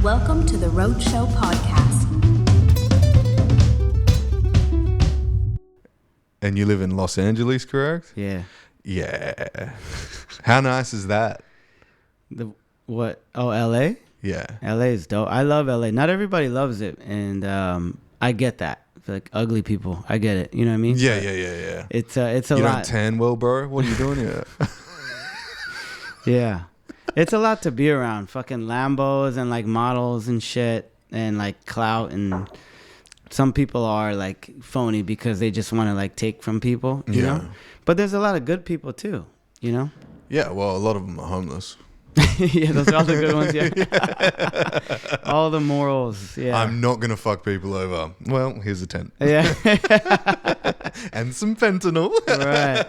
Welcome to the Roadshow Podcast. And you live in Los Angeles, correct? Yeah. Yeah. How nice is that? What? Oh, LA? Yeah. LA is dope. I love LA. Not everybody loves it, and I get that. Like ugly people, I get it. You know what I mean? Yeah. It's a you lot. don't tan well, bro? What are you doing here? Yeah. It's a lot to be around. Fucking Lambos and like models and shit and like clout, and some people are like phony because they just want to like take from people, you know? But there's a lot of good people too, you know? Yeah, well, a lot of them are homeless. Yeah, those are all the good ones, yeah. All the morals, yeah. I'm not going to fuck people over. Well, here's a tent. Yeah. And some fentanyl. Right.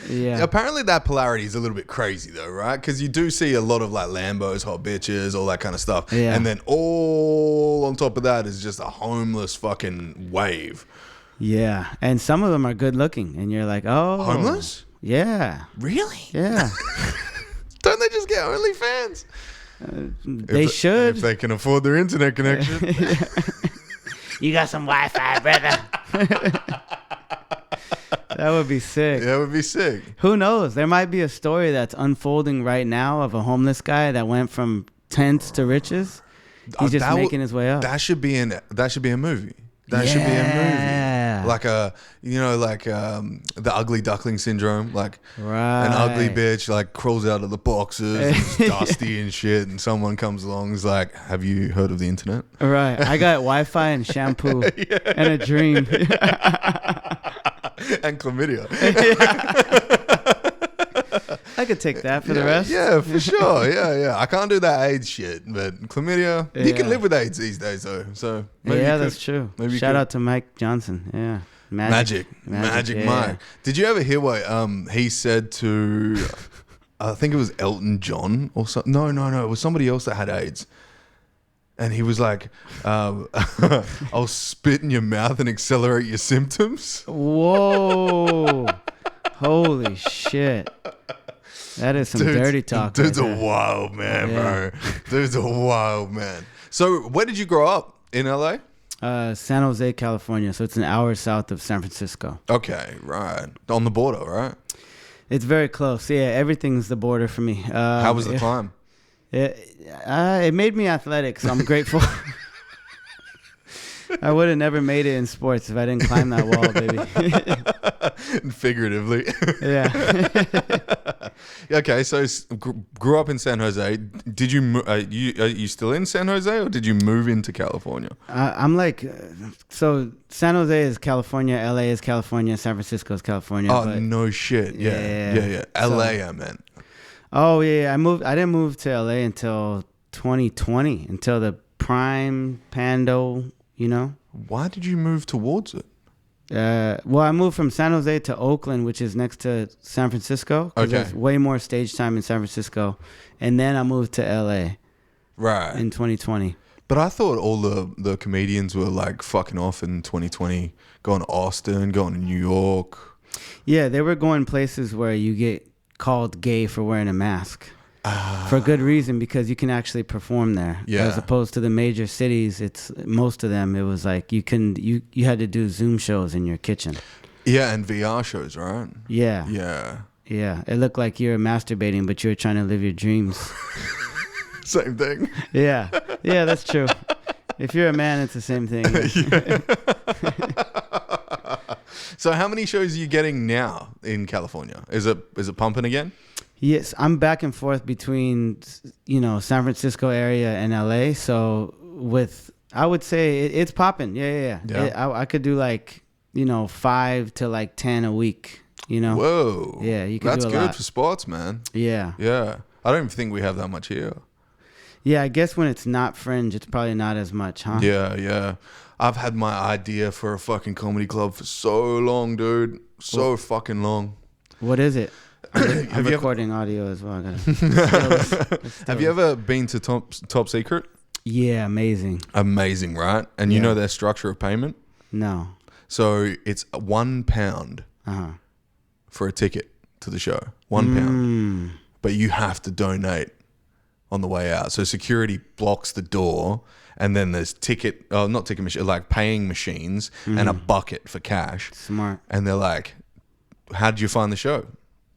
Yeah. Apparently that polarity is a little bit crazy though, right? Because you do see a lot of like Lambos, hot bitches, all that kind of stuff. Yeah. And then all on top of that is just a homeless fucking wave. Yeah. And some of them are good looking. And you're like, oh. Homeless? Yeah. Really? Yeah. Don't they just get OnlyFans? They should. If they can afford their internet connection. You got some Wi-Fi, brother. That would be sick. That would be sick. Who knows? There might be a story that's unfolding right now of a homeless guy that went from tents to riches. He's just making his way up. That should be a movie. That should be a movie. Like the ugly duckling syndrome. Like an ugly bitch like crawls out of the boxes and it's dusty and shit, and someone comes along and is like, have you heard of the internet? Right. I got Wi-Fi and shampoo and a dream. And chlamydia. I could take that for the rest. Yeah, for sure. Yeah. I can't do that AIDS shit, but chlamydia, you can live with AIDS these days though. So maybe that's true. Shout out to Mike Johnson. Yeah. Magic Mike. Did you ever hear what he said to, I think it was Elton John or something? No, it was somebody else that had AIDS. And he was like, I'll spit in your mouth and accelerate your symptoms. Whoa. Holy shit. That is some dirty talk. Dude's a wild man, bro. Dude's a wild man. So where did you grow up? In LA? San Jose, California. So it's an hour south of San Francisco. Okay, right. On the border, right? It's very close. Yeah, everything's the border for me. How was the climb? It made me athletic, so I'm grateful. I would have never made it in sports if I didn't climb that wall, baby. Figuratively. Yeah. Okay, so grew up in San Jose. Did you are you still in San Jose, or did you move into California? I'm like, so San Jose is California, LA is California, San Francisco is California. Oh, no shit. Yeah. LA, I meant. Oh yeah, I didn't move to LA until 2020, until the prime pando. You know? Why did you move towards it? Well, I moved from San Jose to Oakland, which is next to San Francisco. Okay. There's way more stage time in San Francisco. And then I moved to LA. Right. In 2020. But I thought all the comedians were like fucking off in 2020, going to Austin, going to New York. Yeah, they were going places where you get called gay for wearing a mask. For good reason, because you can actually perform there. Yeah. As opposed to the major cities, most of them, it was like you had to do Zoom shows in your kitchen. Yeah, and VR shows, right? Yeah. Yeah. Yeah. It looked like you were masturbating, but you were trying to live your dreams. Same thing. Yeah. Yeah, that's true. If you're a man, it's the same thing. So how many shows are you getting now in California? Is it pumping again? Yes, I'm back and forth between, San Francisco area and LA. So I would say it's popping. Yeah. I could do like, 5 to like 10 a week, Whoa. Yeah, you can do a lot. That's good for sports, man. Yeah. Yeah. I don't even think we have that much here. Yeah, I guess when it's not Fringe, it's probably not as much, huh? Yeah. I've had my idea for a fucking comedy club for so long, dude. So fucking long. What is it? I'm recording audio as well. Have you ever been to Top Secret? Yeah, amazing. Amazing, right? And you know their structure of payment? No. So it's £1 for a ticket to the show. £1. But you have to donate on the way out. So security blocks the door, and then there's not ticket machine, like paying machines and a bucket for cash. Smart. And they're like, how did you find the show?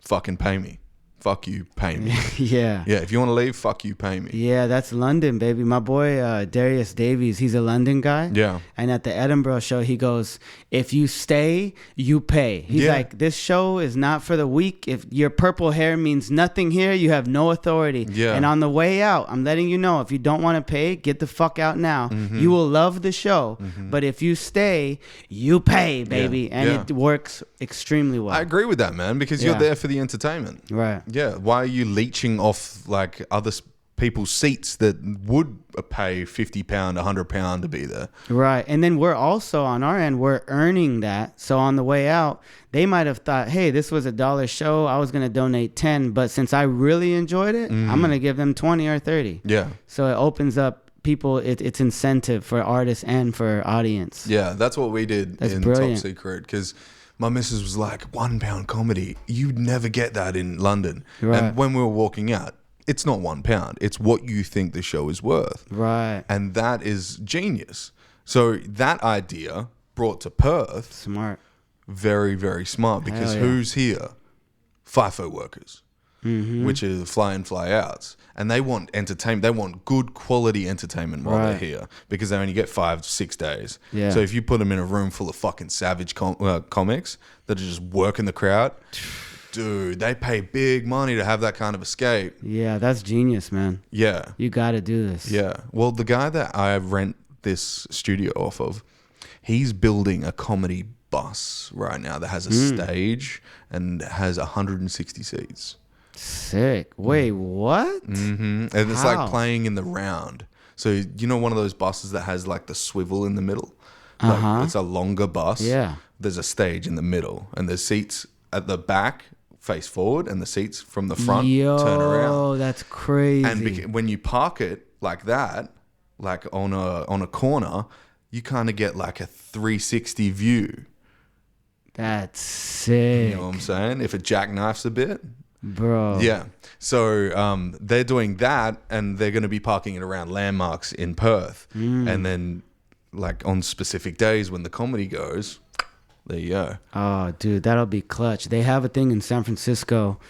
Fucking pay me. Fuck you, pay me. Yeah. Yeah, if you want to leave, fuck you, pay me. Yeah, that's London, baby. My boy Darius Davies, he's a London guy. Yeah. And at the Edinburgh show, he goes, if you stay, you pay. He's like, this show is not for the weak. If your purple hair means nothing here, you have no authority. Yeah. And on the way out, I'm letting you know, if you don't want to pay, get the fuck out now. You will love the show. But if you stay, you pay, baby. Yeah. And it works extremely well. I agree with that, man, because you're there for the entertainment. Right. Yeah, why are you leeching off like other people's seats that would pay £50, £100 to be there? Right. And then we're also on our end, we're earning that. So on the way out, they might have thought, hey, this was $1 show. I was going to donate 10, but since I really enjoyed it, I'm going to give them 20 or 30. Yeah. So it opens up people, it's incentive for artists and for audience. Yeah, that's what we did in brilliant. Top Secret, because my missus was like, £1 comedy. You'd never get that in London. Right. And when we were walking out, it's not £1. It's what you think the show is worth. Right. And that is genius. So that idea brought to Perth, Smart. very, very smart, because Hell yeah. who's here? FIFO workers, which are fly in, fly outs. And they want entertainment. They want good quality entertainment while they're here, because they only get 5-6 days. Yeah. So if you put them in a room full of fucking savage comics that are just working the crowd, dude, they pay big money to have that kind of escape. Yeah, that's genius, man. Yeah. You got to do this. Yeah. Well, the guy that I rent this studio off of, he's building a comedy bus right now that has a stage and has 160 seats. Sick. Wait, what? And it's How? like playing in the round. So, you know, one of those buses that has like the swivel in the middle? Like, it's a longer bus. Yeah. There's a stage in the middle, and there's seats at the back face forward, and the seats from the front turn around. Oh, that's crazy. And when you park it like that, like on a corner, you kind of get like a 360 view. That's sick. You know what I'm saying? If it jackknifes a bit. Bro. Yeah. So they're doing that, and they're going to be parking it around landmarks in Perth. And then like on specific days when the comedy goes, there you go. Oh, dude, that'll be clutch. They have a thing in San Francisco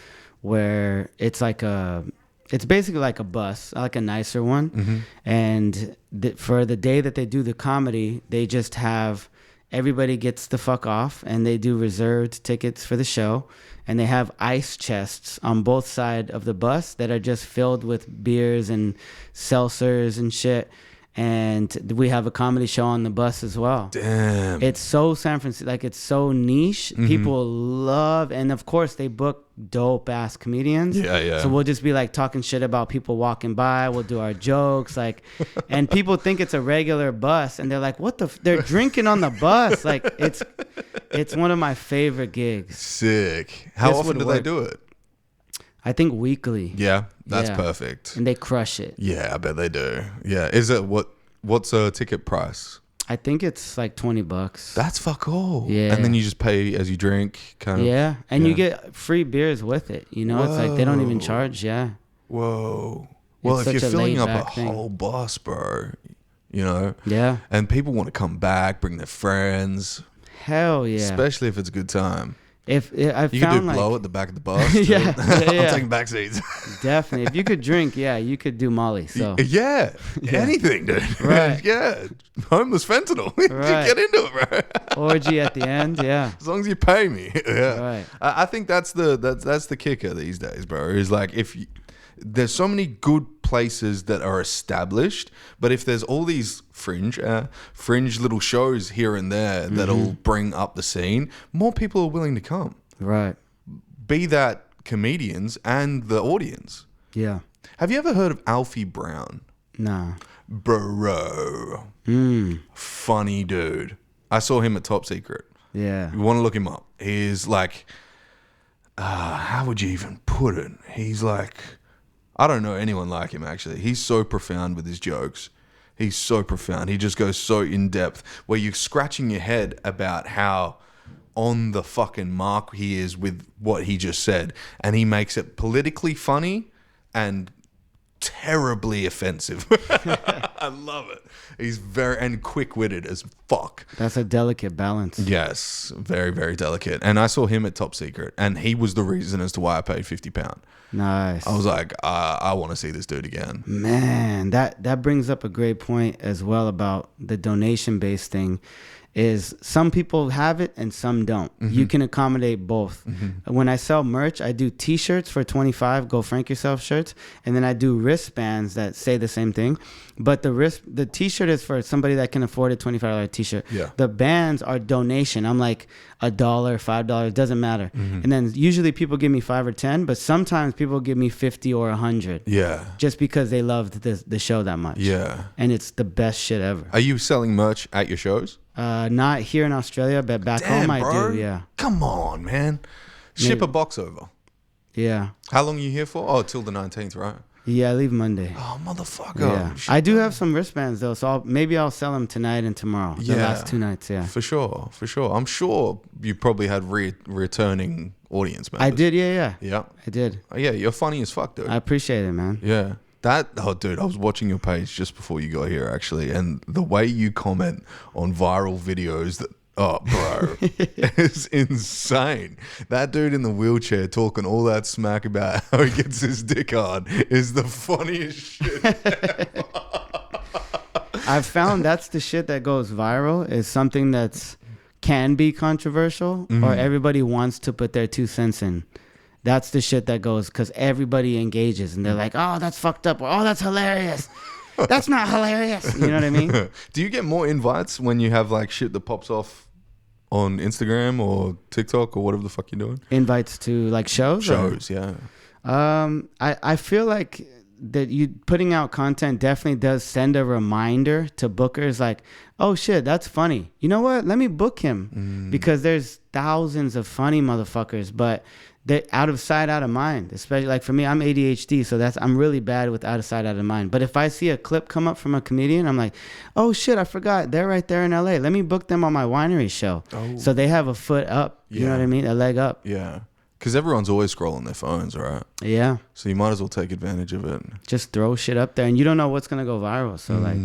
where it's basically like a bus, like a nicer one. And for the day that they do the comedy, they just have everybody gets the fuck off, and they do reserved tickets for the show. And they have ice chests on both sides of the bus that are just filled with beers and seltzers and shit. And we have a comedy show on the bus as well. Damn. It's so San Francisco, like it's so niche. People love, and of course they book dope ass comedians. Yeah, yeah. So we'll just be like talking shit about people walking by. We'll do our jokes, like, and people think it's a regular bus, and they're like, "What the? They're drinking on the bus!" Like it's one of my favorite gigs. Sick. How This often would do they work. do it? I think weekly. Yeah, that's Yeah. perfect. And they crush it. Yeah, I bet they do. Yeah. Is it what's a ticket price? I think it's like $20. That's fuck all. Yeah. And then you just pay as you drink, kind of. Yeah, and you Yeah. get free beers with it. You know, it's like they don't even Whoa. charge. Yeah. Whoa. Well, It's if you're such a filling up a laid-back thing. whole bus, bro, you know, Yeah. and people want to come back, bring their friends, Hell yeah. especially if it's a good time. If I've You found can do like, blow at the back of the bus. Yeah, too. yeah, yeah. I'm taking back seats. definitely. If you could drink, yeah, you could do Molly. So Yeah, anything, dude. Right. Yeah, homeless fentanyl. Right. Get into it, bro. orgy at the end. Yeah. As long as you pay me. Yeah. Right. I think that's the kicker these days, bro. Is like there's so many good places that are established, but if there's all these fringe little shows here and there that'll bring up the scene, more people are willing to come. Right. Be that comedians and the audience. Yeah. Have you ever heard of Alfie Brown? Nah. Bro. Funny dude. I saw him at Top Secret. Yeah. You want to look him up. He's like, how would you even put it? He's like, I don't know anyone like him, actually. He's so profound with his jokes. He's so profound. He just goes so in depth where you're scratching your head about how on the fucking mark he is with what he just said. And he makes it politically funny and terribly offensive. I love it. He's very quick-witted as fuck. That's a delicate balance. Yes, very, very delicate. And I saw him at Top Secret, and he was the reason as to why I paid £50. Nice. I was like, I want to see this dude again. Man, that brings up a great point as well about the donation-based thing. Is some people have it and some don't. You can accommodate both. When I sell merch, I do T-shirts for $25, Go Frank Yourself shirts, and then I do wristbands that say the same thing. But the T-shirt is for somebody that can afford a $25 T-shirt. Yeah. The bands are donation. I'm like $1, $5, it doesn't matter. And then usually people give me 5 or 10, but sometimes people give me 50 or 100. Yeah. Just because they loved the show that much. Yeah. And it's the best shit ever. Are you selling merch at your shows? Not here in Australia, but back home I do. Yeah. Come on, man. Ship a box over. Yeah. How long are you here for? Oh, till the 19th, right? Yeah, I leave Monday. Oh, motherfucker. Yeah. I do have some wristbands though, so maybe I'll sell them tonight and tomorrow. The last 2 nights, yeah. For sure. I'm sure you probably had returning audience members. I did, yeah. Yeah. I did. Oh, yeah, you're funny as fuck, dude. I appreciate it, man. Yeah. Dude, I was watching your page just before you got here, actually, and the way you comment on viral videos bro, it's insane. That dude in the wheelchair talking all that smack about how he gets his dick hard is the funniest shit ever. I've found that's the shit that goes viral is something that's can be controversial or everybody wants to put their 2 cents in. That's the shit that goes because everybody engages and they're like, oh, that's fucked up. Or, oh, that's hilarious. That's not hilarious. You know what I mean? Do you get more invites when you have like shit that pops off on Instagram or TikTok or whatever the fuck you're doing? Invites to like shows? Shows, yeah. I feel like that you putting out content definitely does send a reminder to bookers like, oh shit, that's funny. You know what? Let me book him because there's thousands of funny motherfuckers, but they're out of sight, out of mind. Especially like for me, I'm ADHD, so I'm really bad with out of sight, out of mind. But if I see a clip come up from a comedian, I'm like, oh shit, I forgot. They're right there in LA. Let me book them on my winery show. Oh. So they have a foot up. You know what I mean? A leg up. Yeah. Because everyone's always scrolling their phones, right? Yeah. So you might as well take advantage of it. Just throw shit up there, and you don't know what's going to go viral. So like,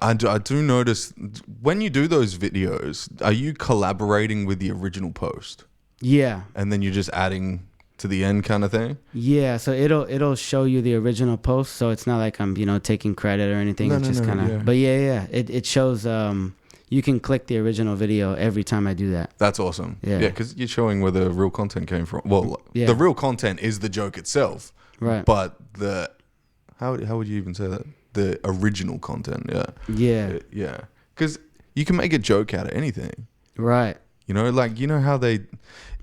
I do notice when you do those videos, are you collaborating with the original post? Yeah. And then you're just adding to the end kind of thing? Yeah. So it'll show you the original post. So it's not like I'm, taking credit or anything. It's just kind of, yeah. But yeah. It shows, you can click the original video every time I do that. That's awesome. Yeah. Yeah. Cause you're showing where the real content came from. Well, yeah. The real content is the joke itself. Right. But how would you even say that? The original content. Yeah. Yeah. Yeah. Cause you can make a joke out of anything. Right. Like, how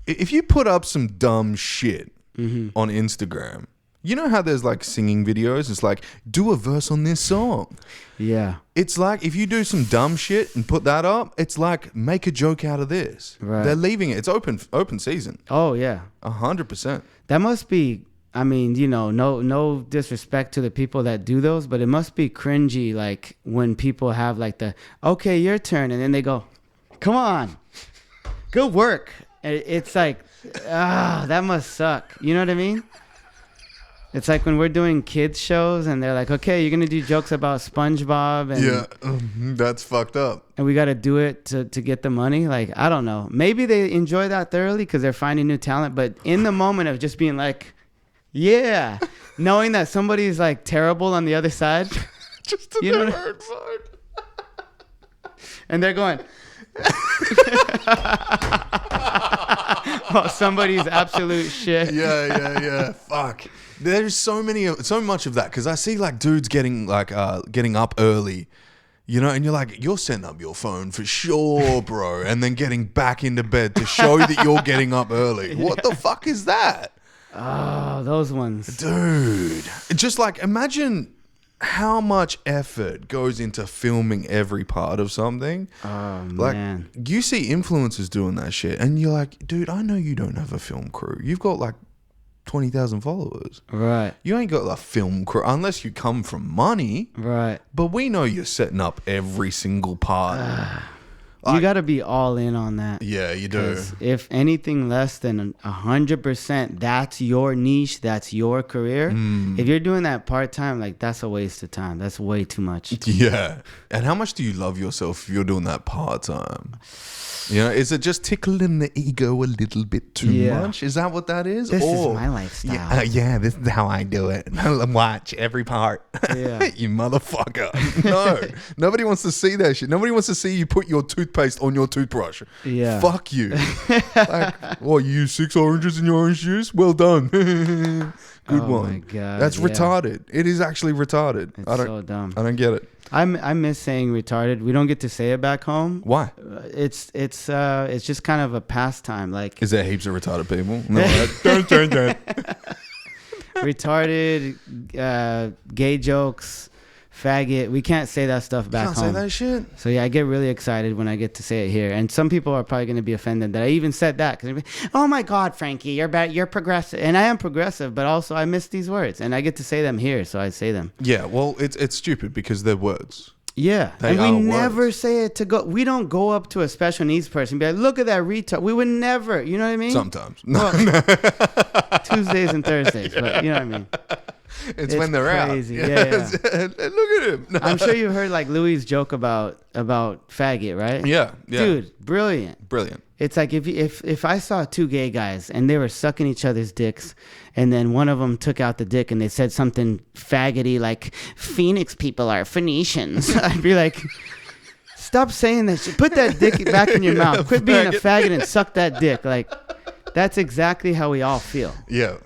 if you put up some dumb shit on Instagram, how there's like singing videos, it's like, do a verse on this song. Yeah. It's like, if you do some dumb shit and put that up, it's like, make a joke out of this. Right. They're leaving it. It's open season. Oh, yeah. 100%. That must be, no disrespect to the people that do those, but it must be cringy, like, when people have like okay, your turn, and then they go, come on. Good work. It's like, that must suck. You know what I mean? It's like when we're doing kids shows and they're like, okay, you're going to do jokes about SpongeBob. And, yeah, that's fucked up. And we got to do it to get the money. Like, I don't know. Maybe they enjoy that thoroughly because they're finding new talent. But in the moment of just being like, yeah, knowing that somebody's like terrible on the other side. Just to the word and they're going... well, somebody's absolute shit. Yeah. Fuck. There's so much of that because I see like dudes getting up early, and you're like, you're setting up your phone for sure, bro, and then getting back into bed to show that you're getting up early. What the fuck is that? Oh, those ones, dude. Just like imagine how much effort goes into filming every part of something. Oh, man. Like, you see influencers doing that shit, and you're like, dude, I know you don't have a film crew. You've got like 20,000 followers. Right. You ain't got a film crew unless you come from money. Right. But we know you're setting up every single part You got to be all in on that. Yeah, you do. If anything less than 100%, that's your niche, that's your career. If you're doing that part-time, like, that's a waste of time. That's way too much. Yeah. And how much do you love yourself if you're doing that part-time? You know, is it just tickling the ego a little bit too much? Is that what that is? This is my lifestyle. Yeah, this is how I do it. Watch every part. Yeah. You motherfucker. No. Nobody wants to see that shit. Nobody wants to see you put your toothpaste on your toothbrush. Yeah. Fuck you. Like, you use 6 oranges in your orange juice? Well done. Good one. Oh my God. That's retarded. It is actually retarded. It's so dumb. I don't get it. I miss saying retarded. We don't get to say it back home. Why? It's just kind of a pastime. Like, is there heaps of retarded people? No, don't. Retarded, gay jokes, faggot. We can't say that stuff back home. Can't say that shit. So yeah, I get really excited when I get to say it here. And some people are probably going to be offended that I even said that. Because oh my God, Frankie, you're progressive. And I am progressive, but also I miss these words. And I get to say them here, so I say them. Yeah, well, it's stupid because they're words. Yeah, they and we never words. say it to go. We don't go up to a special needs person and be like, look at that retard. We would never, you know what I mean? Sometimes. Well, Tuesdays and Thursdays, but you know what I mean? It's when they're crazy. out. Yeah. Look at him. No. I'm sure you heard like Louis' joke about faggot, right? Yeah. Dude, brilliant. It's like if I saw 2 gay guys and they were sucking each other's dicks, and then one of them took out the dick and they said something faggoty like Phoenix people are Phoenicians, I'd be like, stop saying that shit. Put that dick back in your mouth. Quit being a faggot and suck that dick. Like, that's exactly how we all feel. Yeah.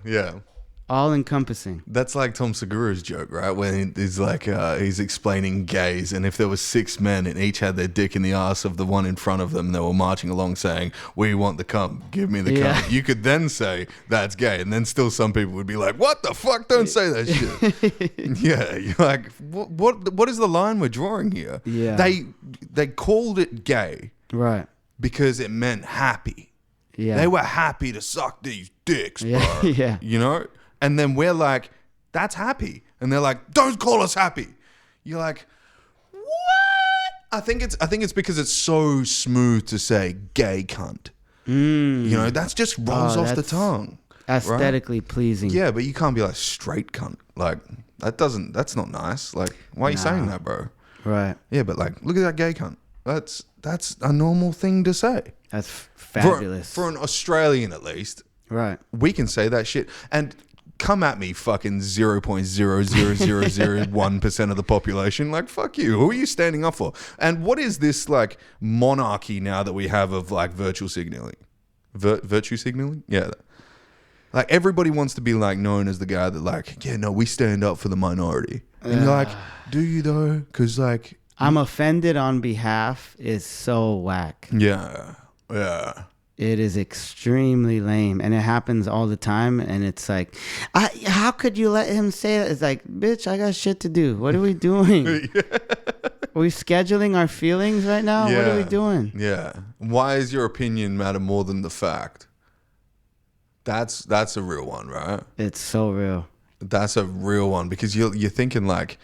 All encompassing. That's like Tom Segura's joke, right? When he's like, he's explaining gays, and if there were 6 men and each had their dick in the ass of the one in front of them, they were marching along saying, "We want the cum, give me the cum." You could then say that's gay, and then still some people would be like, "What the fuck? Don't say that shit." Yeah, you're like, what is the line we're drawing here? Yeah, they called it gay, right? Because it meant happy. Yeah, they were happy to suck these dicks, bro. Yeah, you know. And then we're like, that's happy. And they're like, don't call us happy. You're like, what? I think it's because it's so smooth to say gay cunt. You know, that's just rolls off the tongue. Aesthetically pleasing. Yeah, but you can't be like straight cunt. Like, that's not nice. Like, why are you saying that, bro? Right. Yeah, but like, look at that gay cunt. That's a normal thing to say. That's fabulous. For an Australian, at least. Right. We can say that shit. And come at me, fucking 0.00001% of the population. Like, fuck you. Who are you standing up for? And what is this, like, monarchy now that we have of, like, virtual signaling? Virtue signaling? Yeah. Like, everybody wants to be, like, known as the guy that, like, yeah, no, we stand up for the minority. And you're like, do you, though? Because, like... I'm offended on behalf is so whack. Yeah. It is extremely lame, and it happens all the time. And it's like, how could you let him say that? It's like, bitch, I got shit to do. What are we doing? Are we scheduling our feelings right now? Yeah. What are we doing? Yeah. Why is your opinion matter more than the fact? That's a real one, right? It's so real. That's a real one, because you're thinking like,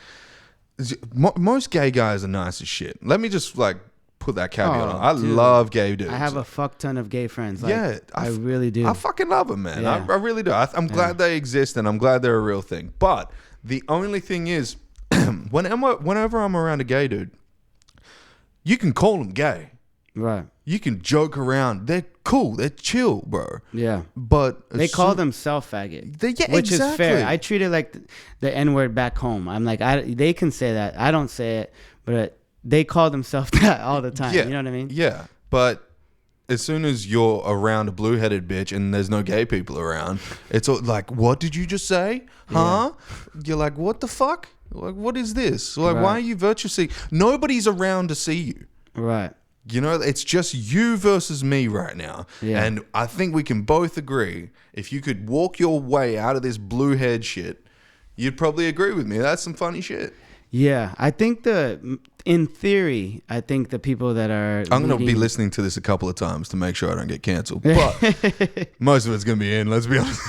most gay guys are nice as shit. Let me just like put that caveat on. I love gay dudes. I have a fuck ton of gay friends. Like, yeah, I really do. I fucking love them, man. Yeah. I really do. I'm glad they exist, and I'm glad they're a real thing. But the only thing is, whenever I'm around a gay dude, you can call them gay. Right. You can joke around. They're cool. They're chill, bro. Yeah. But they call themselves faggot. Which exactly. is fair. I treat it like the N-word back home. I'm like, they can say that. I don't say it, but they call themselves that all the time. Yeah. You know what I mean? Yeah. But as soon as you're around a blue-headed bitch and there's no gay people around, it's all like, what did you just say? Huh? Yeah. You're like, what the fuck? Like, what is this? Like, why are you virtue seeking? Nobody's around to see you. Right. You know, it's just you versus me right now. Yeah. And I think we can both agree, if you could walk your way out of this blue head shit, you'd probably agree with me. That's some funny shit. Yeah. I think in theory, I think the people that are... I'm going to be listening to this a couple of times to make sure I don't get canceled. But most of it's going to be in, let's be honest.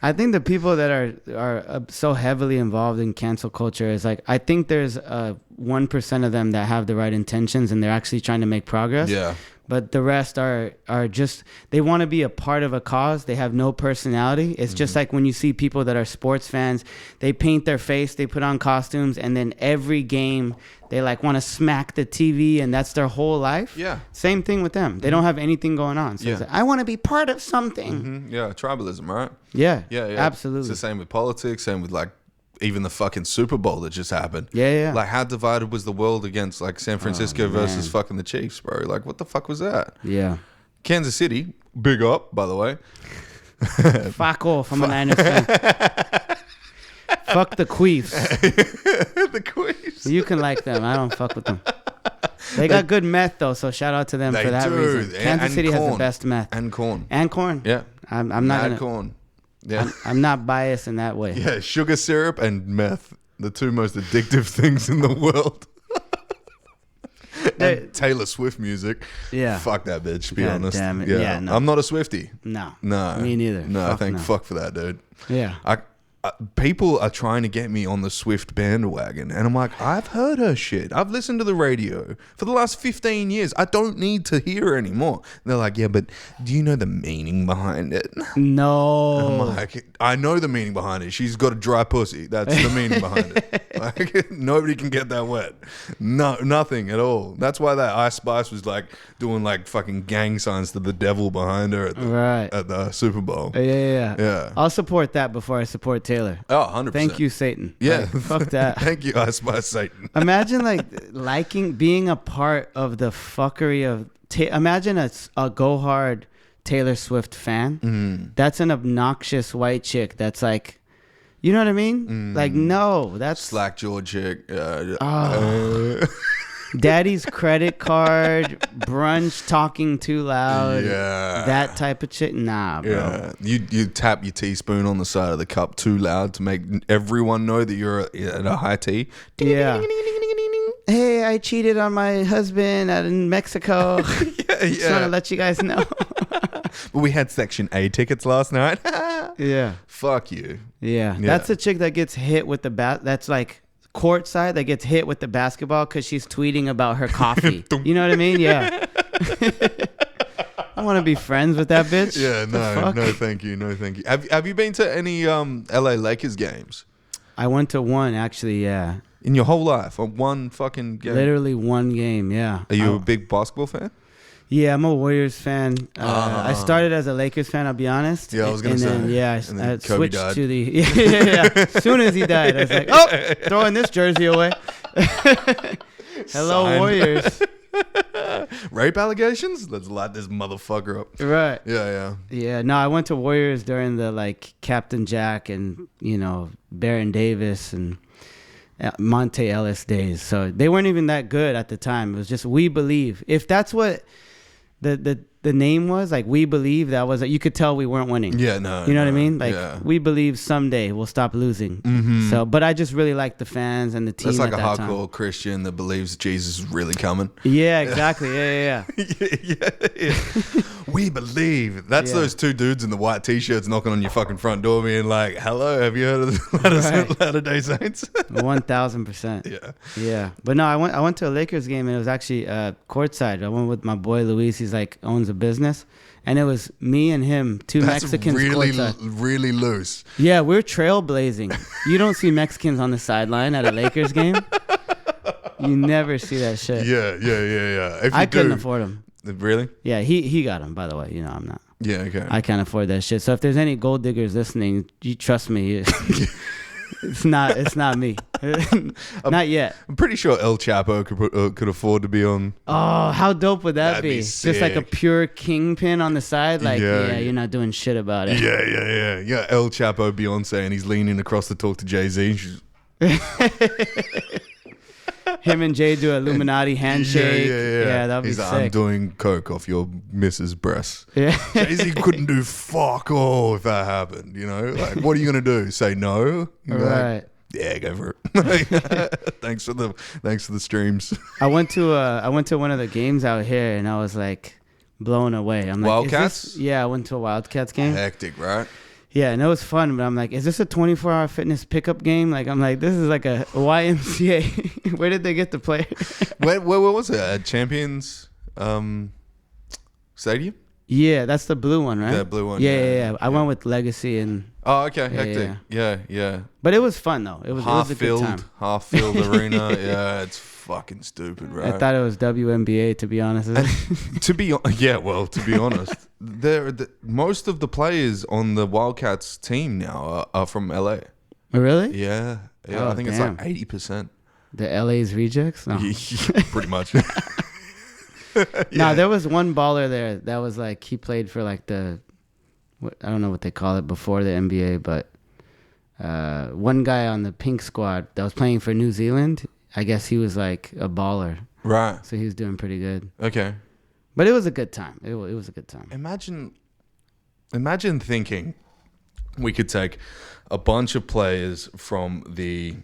I think the people that are so heavily involved in cancel culture is like, I think there's a 1% of them that have the right intentions and they're actually trying to make progress. Yeah. But the rest are just, they want to be a part of a cause. They have no personality. It's just like when you see people that are sports fans, they paint their face, they put on costumes, and then every game they like want to smack the TV, and that's their whole life. Yeah. Same thing with them. They don't have anything going on. So it's like, I want to be part of something. Yeah, tribalism, right? Yeah. Yeah. Absolutely. It's the same with politics, same with like even the fucking Super Bowl that just happened. Yeah. Like, how divided was the world against like San Francisco versus fucking the Chiefs, bro? Like, what the fuck was that? Yeah. Kansas City, big up, by the way. Fuck off. I'm a Niners fan. Fuck the Queefs. The Queefs. You can like them. I don't fuck with them. They got good meth though, so shout out to them for that reason. Kansas City has the best meth. And corn. And corn. Yeah. I'm not gonna. Corn. Yeah. I'm not biased in that way. Yeah, sugar syrup and meth, the two most addictive things in the world. And Taylor Swift music. Yeah. Fuck that bitch, to be God honest. damn it. Yeah. Yeah, no. I'm not a Swiftie. No. No. Me neither. No, Fuck fuck for that, dude. Yeah. People are trying to get me on the Swift bandwagon, and I'm like, I've heard her shit. I've listened to the radio for the last 15 years. I don't need to hear her anymore. And they're like, yeah, but do you know the meaning behind it? No. I'm like, I know the meaning behind it. She's got a dry pussy. That's the meaning behind it. Like, nobody can get that wet. No, nothing at all. That's why that Ice Spice was like doing like fucking gang signs to the devil behind her at the Super Bowl. Yeah. I'll support that before I support Taylor. Oh, 100%. Thank you, Satan. Yeah. Like, fuck that. Thank you, Ice Spice Satan. Imagine being a part of the fuckery of. Imagine a go hard Taylor Swift fan. That's an obnoxious white chick. That's like, you know what I mean? Like, no, that's slack jaw chick. Daddy's credit card, brunch talking too loud. Yeah. That type of shit. Nah, bro. Yeah. You tap your teaspoon on the side of the cup too loud to make everyone know that you're at a high tea. Yeah. Hey, I cheated on my husband in Mexico. Just want to let you guys know. But we had Section A tickets last night. Yeah. Fuck you. Yeah. That's a chick that gets hit with the that's like courtside, that gets hit with the basketball because she's tweeting about her coffee. You know what I mean? Yeah. I want to be friends with that bitch. Yeah, no, thank you. Have you been to any LA Lakers games? I went to one, actually, yeah. In your whole life? Or one fucking game? Literally one game, yeah. Are you a big basketball fan? Yeah, I'm a Warriors fan. I started as a Lakers fan, I'll be honest. Yeah, I was going to say. I switched died. to the... Yeah. As soon as he died, I was like, oh, throwing this jersey away. Hello, Signed. Warriors. Rape allegations? Let's light this motherfucker up. Right. Yeah. Yeah, no, I went to Warriors during the, like, Captain Jack and, Baron Davis and Monte Ellis days. So they weren't even that good at the time. It was just We Believe. If that's what the name was, like We Believe, that was, you could tell we weren't winning. Yeah, no. You know what I mean? Like, yeah. We believe someday we'll stop losing. Mm-hmm. So, but I just really like the fans and the team. That's like at a that hardcore time. Christian that believes Jesus is really coming. Yeah, exactly. Yeah. Yeah. We believe. That's those two dudes in the white t-shirts knocking on your fucking front door being like, hello, have you heard of the Latter-day Saints? 1,000%. Yeah. But no, I went to a Lakers game and it was actually courtside. I went with my boy Luis. He's like owns a business. And it was me and him, two Mexicans. That's really loose. Yeah, we're trailblazing. You don't see Mexicans on the sideline at a Lakers game. You never see that shit. Yeah. I couldn't afford them. Really? Yeah, he got them, by the way. I'm not. Yeah, okay. I can't afford that shit. So if there's any gold diggers listening, you trust me. It's not me. Not yet. I'm pretty sure El Chapo could afford to be on. Oh, how dope would that That'd be Just like a pure kingpin on the side? Like, you're not doing shit about it. Yeah. El Chapo, Beyonce, and he's leaning across to talk to Jay-Z. Him and Jay do Illuminati handshake. Yeah, that'd be He's sick. like, I'm doing coke off your missus' breasts. Yeah. Jay-Z couldn't do fuck all if that happened, Like, what are you going to do? Say no? Right. Like, yeah, go for it. Thanks for the streams. I went to one of the games out here and I was like blown away. I'm like, Wildcats? I went to a Wildcats game. Hectic, right? Yeah, and it was fun, but I'm like, is this a 24-hour fitness pickup game? Like, I'm like, this is like a YMCA. Where did they get the player? Where was it? At Champions Stadium? Yeah, that's the blue one, right? The blue one. Yeah. I went with Legacy and. Oh, okay, hectic. Yeah. But it was fun though. It was a good time. Half filled arena. Yeah, it's fucking stupid, right? I thought it was WNBA, to be honest. To be honest, most of the players on the Wildcats team now are from LA. Really? Yeah. Oh, I think damn. it's like 80%. The LA's rejects? No. Pretty much. No, there was one baller there that was like, he played for like I don't know what they call it before the NBA, but one guy on the pink squad that was playing for New Zealand, I guess he was like a baller. Right. So he was doing pretty good. Okay. But it was a good time. It was a good time. Imagine thinking we could take a bunch of players from the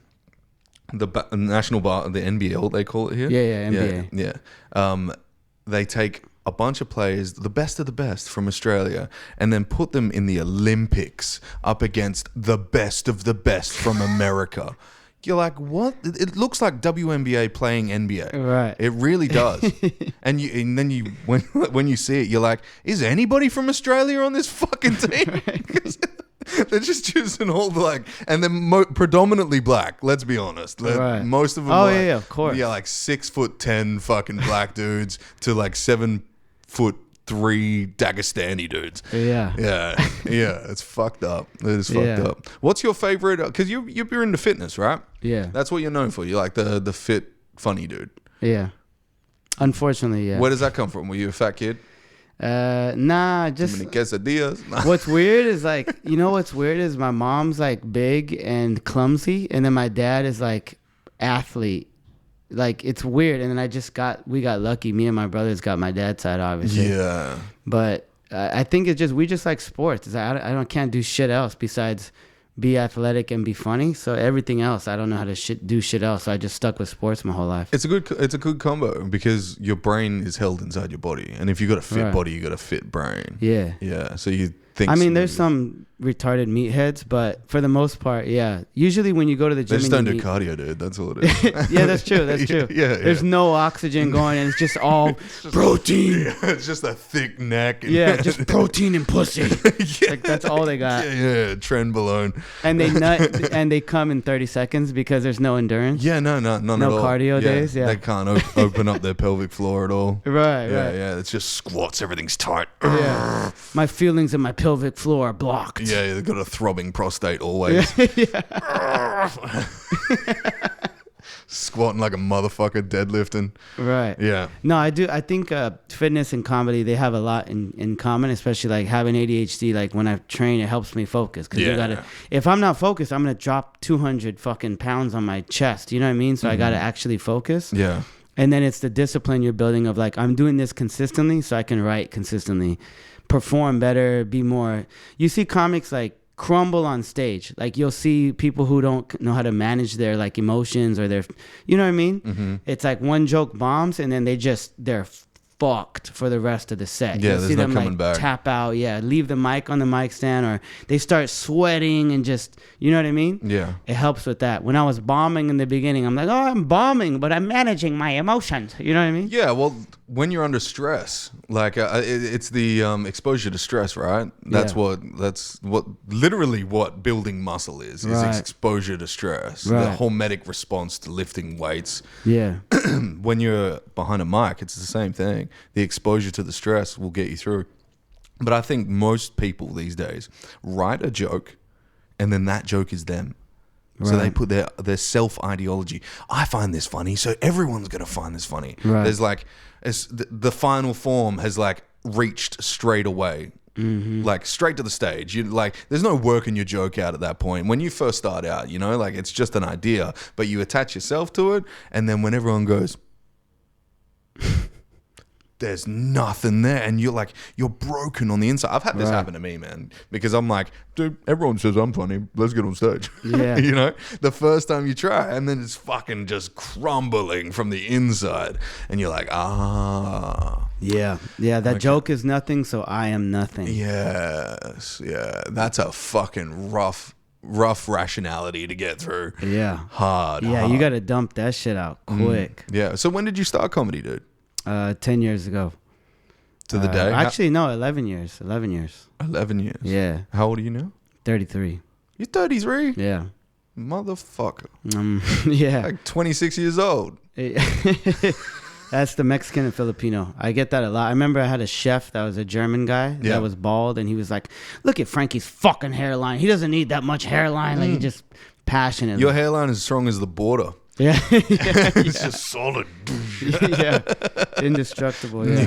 national bar, the NBL, they call it here. Yeah, NBA. Yeah. They take a bunch of players, the best of the best from Australia, and then put them in the Olympics up against the best of the best from America. You're like, what? It looks like WNBA playing NBA. Right. It really does. and then when you see it, you're like, is anybody from Australia on this fucking team? They're just choosing all the and they're predominantly black. Let's be honest. Right. Most of them. Oh, are yeah, of course. Yeah, like 6'10" fucking black dudes to like 7'3" Dagestani dudes. Yeah. Yeah. It's fucked up. It is fucked up. What's your favorite? Because you're into fitness, right? Yeah. That's what you're known for. You're like the fit, funny dude. Yeah. Unfortunately, yeah. Where does that come from? Were you a fat kid? Nah, just Too many quesadillas. Nah. What's weird is what's weird is my mom's like big and clumsy, and then my dad is like athlete. Like, it's weird. And then we got lucky. Me and my brothers got my dad's side, obviously. Yeah. But I think we just like sports. It's like, I can't do shit else besides be athletic and be funny. So everything else, I don't know how to do shit else. So I just stuck with sports my whole life. It's a good combo because your brain is held inside your body, and if you got a fit body, you got a fit brain. Yeah. Yeah. So you think. I mean, there's some retarded meatheads, but for the most part, yeah. Usually when you go to the gym, they just don't do cardio, dude. That's all it is. Yeah, that's true. That's true. Yeah. There's no oxygen going, and it's just all protein. Yeah, it's just a thick neck. Yeah, just protein and pussy. Like, that's all they got. Yeah, trenbolone. And they nut and they come in 30 seconds because there's no endurance. Yeah, none at all. No cardio days. Yeah, they can't open up their pelvic floor at all. Right. Yeah. It's just squats. Everything's tight. Yeah. My feelings in my pelvic floor are blocked. Yeah, they've got a throbbing prostate always. Squatting like a motherfucker, deadlifting. Right. Yeah. No, I do. I think fitness and comedy, they have a lot in common, especially like having ADHD. Like when I train, it helps me focus. Cause you gotta, if I'm not focused, I'm going to drop 200 fucking pounds on my chest. You know what I mean? So I got to actually focus. Yeah. And then it's the discipline you're building of like, I'm doing this consistently so I can write consistently, perform better, be more. You see comics like crumble on stage. Like you'll see people who don't know how to manage their like emotions or their, you know what I mean? Mm-hmm. It's like one joke bombs and then they're fucked for the rest of the set. Yeah, you'll see them like back. Tap out, leave the mic on the mic stand, or they start sweating and just, you know what I mean? Yeah. It helps with that. When I was bombing in the beginning, I'm like, oh, I'm bombing, but I'm managing my emotions. You know what I mean? Yeah, well, when you're under stress, like it's the exposure to stress, right? That's literally what building muscle is Right. exposure to stress. Right. The hormetic response to lifting weights. Yeah. When you're behind a mic, it's the same thing. The exposure to the stress will get you through. But I think most people these days write a joke and then that joke is them. Right. So they put their self-ideology. I find this funny, so everyone's going to find this funny. Right. There's like, the final form has like reached straight away. Mm-hmm. Like straight to the stage. You like, there's no working your joke out at that point. When you first start out, you know, like it's just an idea, but you attach yourself to it, and then when everyone goes, there's nothing there, and you're broken on the inside. I've had this Right. happen to me, man, because I'm like, dude, everyone says I'm funny. Let's get on stage. Yeah. You know, the first time you try, and then it's fucking just crumbling from the inside, and you're like, Yeah. That joke is nothing, so I am nothing. yes, yeah, that's a fucking rough rationality to get through. Yeah. Hard. Yeah, you got to dump that shit out quick. Yeah. So when did you start comedy, dude? 10 years ago. To the day? Actually, no, 11 years. 11 years. 11 years. Yeah. How old are you now? 33. You're 33? Yeah. Motherfucker. Yeah. Like 26 years old. That's the Mexican and Filipino. I get that a lot. I remember I had a chef that was a German guy Yeah. that was bald, and he was like, look at Frankie's fucking hairline. He doesn't need that much hairline. Like, he just passionate. Your hairline is strong as the border. Yeah. It's just solid. Yeah. Indestructible, yeah.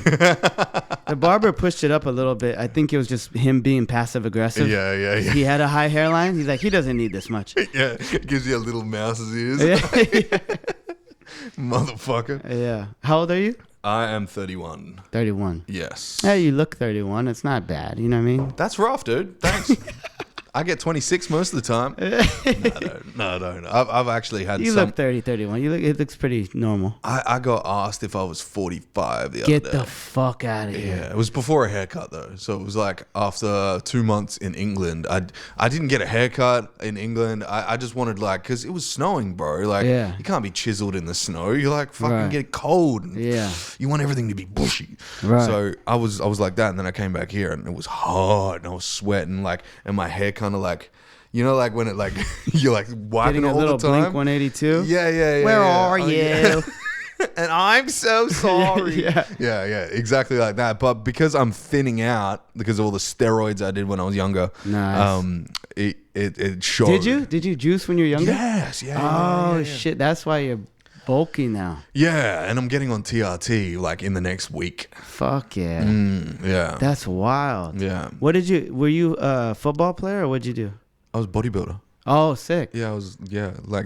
The barber pushed it up a little bit. I think it was just him being passive aggressive. Yeah. He had a high hairline. He's like, he doesn't need this much. Yeah. It gives you a little mouse's ears. Yeah. Motherfucker. Yeah. How old are you? I am 31. 31. Yes. Yeah, you look 31. It's not bad. You know what I mean? That's rough, dude. Thanks. I get 26 most of the time. No, I don't. I've actually had You some. look 30, 31. It looks pretty normal. I got asked if I was 45 the Get other day. the fuck out of here. Yeah, it was before a haircut though. So it was like after 2 months in England. I didn't get a haircut in England. I just wanted because it was snowing, bro. Like Yeah. you can't be chiseled in the snow. You fucking Right. get cold. And Yeah. You want everything to be bushy. Right. So I was like that, and then I came back here and it was hard and I was sweating and my hair kind of when it you're wiping Getting it a all little the time. Blink 182. Yeah. Where are Oh, you? yeah. And I'm so sorry. Yeah. Yeah, exactly like that. But because I'm thinning out because of all the steroids I did when I was younger, Nice. it showed. Did you juice when you were younger? Yes, yeah. Oh, yeah. shit. That's why you're bulky now. Yeah, and I'm getting on TRT in the next week. Fuck yeah. Yeah. That's wild. Yeah. Were you a football player or what'd you do? I was a bodybuilder. Oh, sick. Yeah,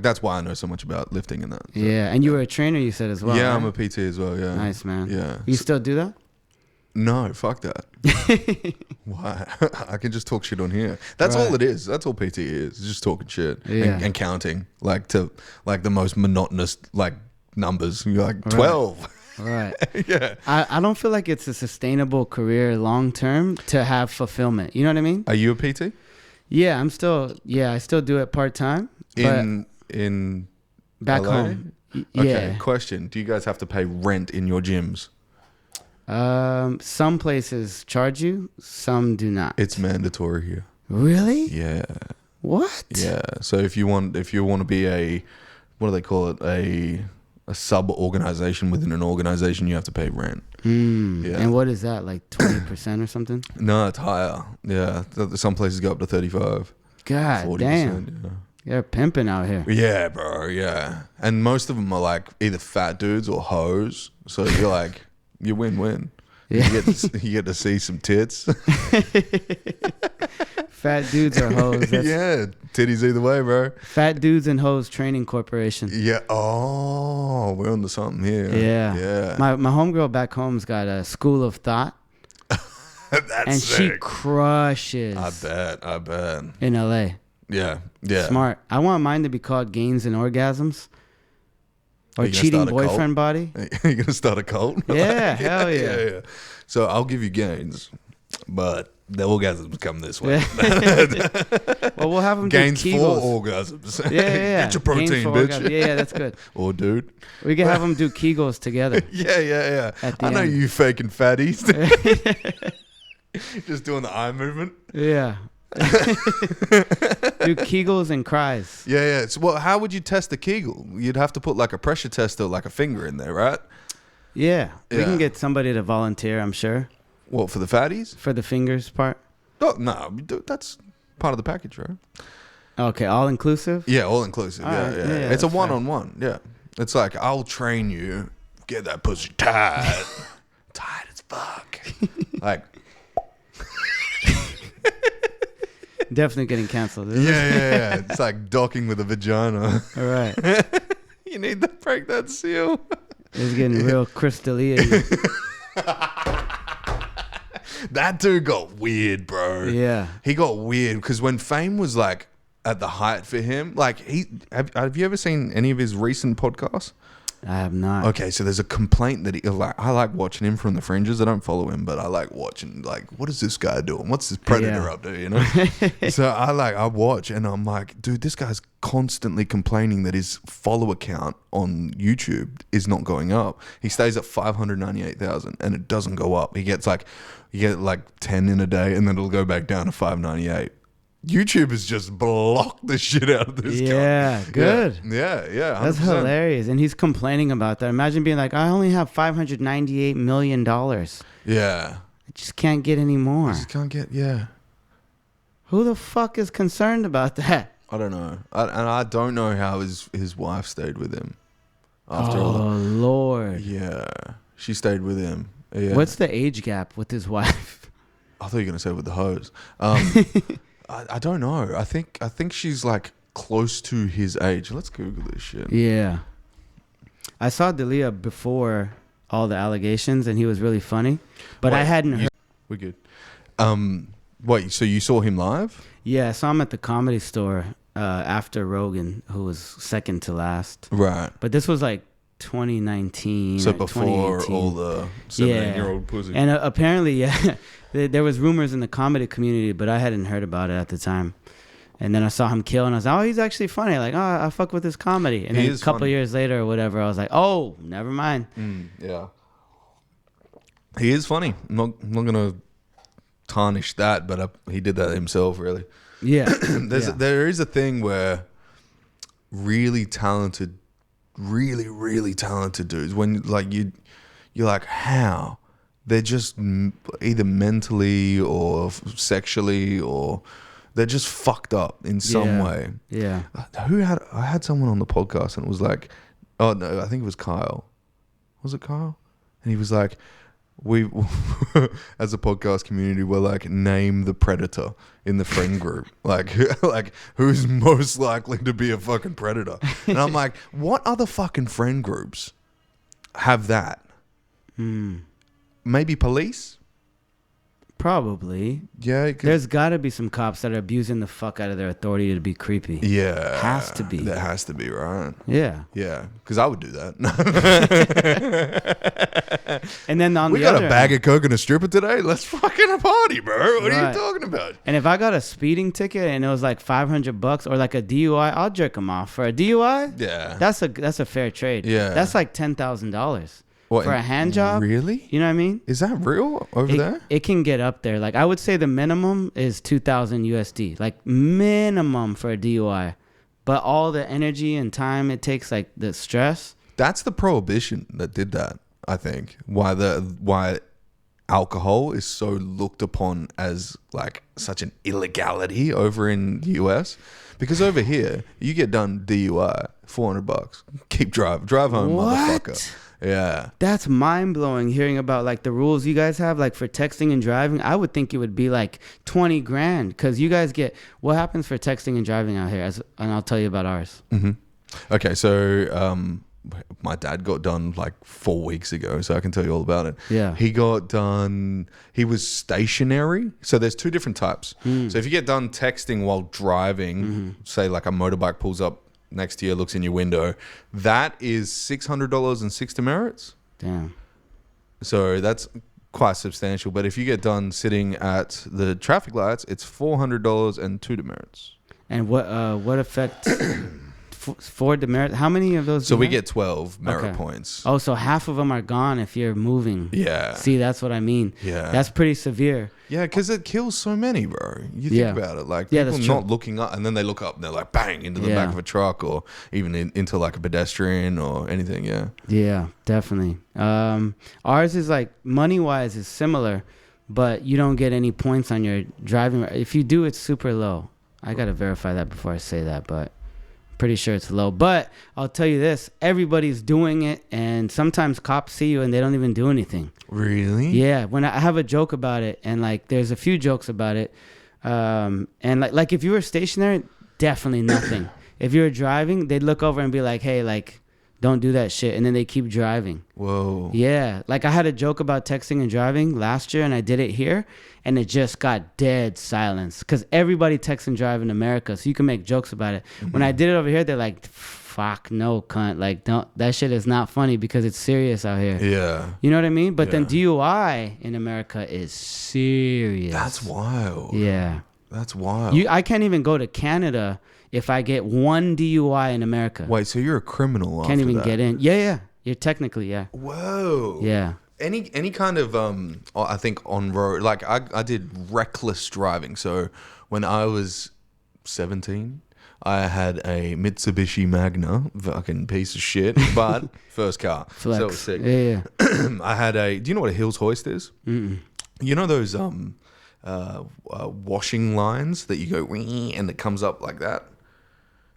that's why I know so much about lifting and that. So. Yeah, and you were a trainer, you said, as well. Yeah, right? I'm a PT as well, yeah. Nice, man. Yeah. You still do that? No, fuck that. Why? I can just talk shit on here. That's Right. all it is. That's all PT is. It's just talking shit Yeah. and counting to the most monotonous numbers. You're 12. Right. Yeah. I don't feel like it's a sustainable career long term to have fulfillment. You know what I mean? Are you a PT? Yeah, I still do it part time. In Back LA? home. Okay. Yeah. Question: do you guys have to pay rent in your gyms? Some places charge you, some do not. It's mandatory here. Really? Yeah. What? Yeah. So if you want to be a, what do they call it, a sub organization within an organization, you have to pay rent. Yeah. And what is that, like 20% or something? No, it's higher. Yeah. Some places go up to 35. God 40%. damn. Yeah. You're pimping out here. Yeah, bro. Yeah. And most of them are either fat dudes or hoes. So you're you win-win. Yeah. You get to see some tits. Fat dudes or hoes. Yeah. Titties either way, bro. Fat Dudes and Hoes Training Corporation. Yeah. Oh, we're onto something here. Yeah. Yeah. My homegirl back home's got a school of thought. That's And sick. she crushes I bet. in LA. Yeah. Yeah. Smart. I want mine to be called Gains and Orgasms. Or Are you gonna Cheating start a cult? Boyfriend Body. You're going to start a cult? Yeah, hell yeah. Yeah. So I'll give you gains, but the orgasms come this way. Well, we'll have them Gains do for Kegels. orgasms. Yeah. Get your Gains protein, for bitch. orgasms. Yeah, that's good. Or dude. We can have them do Kegels together. Yeah. At the I know end. you faking fatties. Just doing the eye movement. Yeah. Do Kegels and cries. Yeah. So, how would you test the Kegel? You'd have to put a pressure tester, a finger in there, right? Yeah. We Yeah. can get somebody to volunteer, I'm sure, What, for the fatties? for the fingers part. Oh, no, that's part of the package, right? Okay, all inclusive? Yeah, all inclusive. All Yeah. right. Yeah, It's a that's fair. one-on-one. Yeah. It's I'll train you, get that pussy tight. Tight as fuck. Definitely getting canceled. Yeah. It's like docking with a vagina. All right. You need to break that seal. It's getting real crystalline. That dude got weird, bro. Yeah. He got weird because when fame was like at the height for him, like have you ever seen any of his recent podcasts? I have not. Okay, so there's a complaint that I like watching him from the fringes. I don't follow him, but I like watching, like, what is this guy doing? What's this predator up to, you know? So I watch and I'm like, dude, this guy's constantly complaining that his follower count on YouTube is not going up. He stays at 598,000 and it doesn't go up. You get like 10 in a day and then it'll go back down to 598. YouTube has just blocked the shit out of this guy. Yeah, good. Yeah, 100%. That's hilarious. And he's complaining about that. Imagine being like, I only have $598 million. Yeah. I just can't get any more. Just can't get, yeah. Who the fuck is concerned about that? I don't know. And I don't know how his wife stayed with him after all Oh, that. Lord. Yeah. She stayed with him. Yeah. What's the age gap with his wife? I thought you were going to say with the hose. I don't know. I think she's like close to his age. Let's Google this shit. Yeah. I saw D'Elia before all the allegations and he was really funny. But I hadn't heard. We're good. Wait, so you saw him live? Yeah, I saw him at the Comedy Store after Rogan, who was second to last. Right. But this was like 2019. So like before 2018. all the 17-year-old pussy. And apparently, yeah, there was rumors in the comedy community, but I hadn't heard about it at the time. And then I saw him kill, and I was like, oh, he's actually funny. Like, oh, I fuck with his comedy. And then a couple years later or whatever, I was like, oh, never mind. Yeah. He is funny. I'm not going to tarnish that, but he did that himself, really. Yeah. There is a thing where really talented, really, really talented dudes, when like you're like, how? They're just either mentally or sexually or they're just fucked up in some way. Yeah. I had someone on the podcast and it was like, oh no, I think it was Kyle. Was it Kyle? And he was like, we as a podcast community, we're like, name the predator in the friend group. like who's most likely to be a fucking predator? And I'm like, what other fucking friend groups have that? Maybe police? Probably. Yeah. There's got to be some cops that are abusing the fuck out of their authority to be creepy. Yeah. Has to be. That has to be, right? Yeah. Yeah. Because I would do that. And then we got a bag of coke and a stripper today. Let's fucking party, bro. What are you talking about? And if I got a speeding ticket and it was like $500 or like a DUI, I'll jerk them off. For a DUI, yeah, that's a fair trade. Yeah, that's like $10,000 for a hand job. Really? You know what I mean? Is that real over there? It can get up there. Like I would say the minimum is 2,000 USD, like minimum for a DUI. But all the energy and time it takes, like the stress. That's the prohibition that did that. I think why alcohol is so looked upon as like such an illegality over in the US, because over here you get done DUI, $400, keep drive home, motherfucker. Yeah, that's mind blowing. Hearing about like the rules you guys have, like for texting and driving, I would think it would be like 20 grand because you guys get what happens for texting and driving out here, and I'll tell you about ours. Okay, so my dad got done like 4 weeks ago, so I can tell you all about it. Yeah. He got done, he was stationary. So there's two different types. So if you get done texting while driving, say like a motorbike pulls up next to you, looks in your window, that is $600 and 6 demerits. Damn. So that's quite substantial. But if you get done sitting at the traffic lights, it's $400 and 2 demerits. And what affects... 4 demerits. How many of those? So we get 12 merit points. Oh, so half of them are gone if you're moving. Yeah. See, that's what I mean. Yeah. That's pretty severe. Yeah, because it kills so many, bro. You think about it. Like, people not looking up, and then they look up and they're like, bang, into the back of a truck or even into like a pedestrian or anything, yeah. Yeah, definitely. Ours is like, money-wise is similar, but you don't get any points on your driving. If you do, it's super low. I got to verify that before I say that, but... pretty sure it's low. But I'll tell you this, everybody's doing it, and sometimes cops see you and they don't even do anything. Really? Yeah. When I have a joke about it, and like there's a few jokes about it, and like if you were stationary, definitely nothing. If you were driving, they'd look over and be like, hey, like Don't do that shit. And then they keep driving. Whoa. Yeah. Like I had a joke about texting and driving last year and I did it here and it just got dead silence because everybody texts and drive in America. So you can make jokes about it. Mm-hmm. When I did it over here, they're like, fuck no, cunt. Like, don't, that shit is not funny because it's serious out here. Yeah. You know what I mean? But then DUI in America is serious. That's wild. Yeah. That's wild. I can't even go to Canada if I get one DUI in America. Wait, so you're a criminal after Can't even that? get in. Yeah. You're technically, yeah. Whoa. Yeah. Any kind of I think on road, like I did reckless driving. So when I was 17, I had a Mitsubishi Magna, fucking piece of shit, but first car. Flex. So it was sick. Yeah. I had do you know what a Hills hoist is? Mm-mm. You know those washing lines that you go wing and it comes up like that?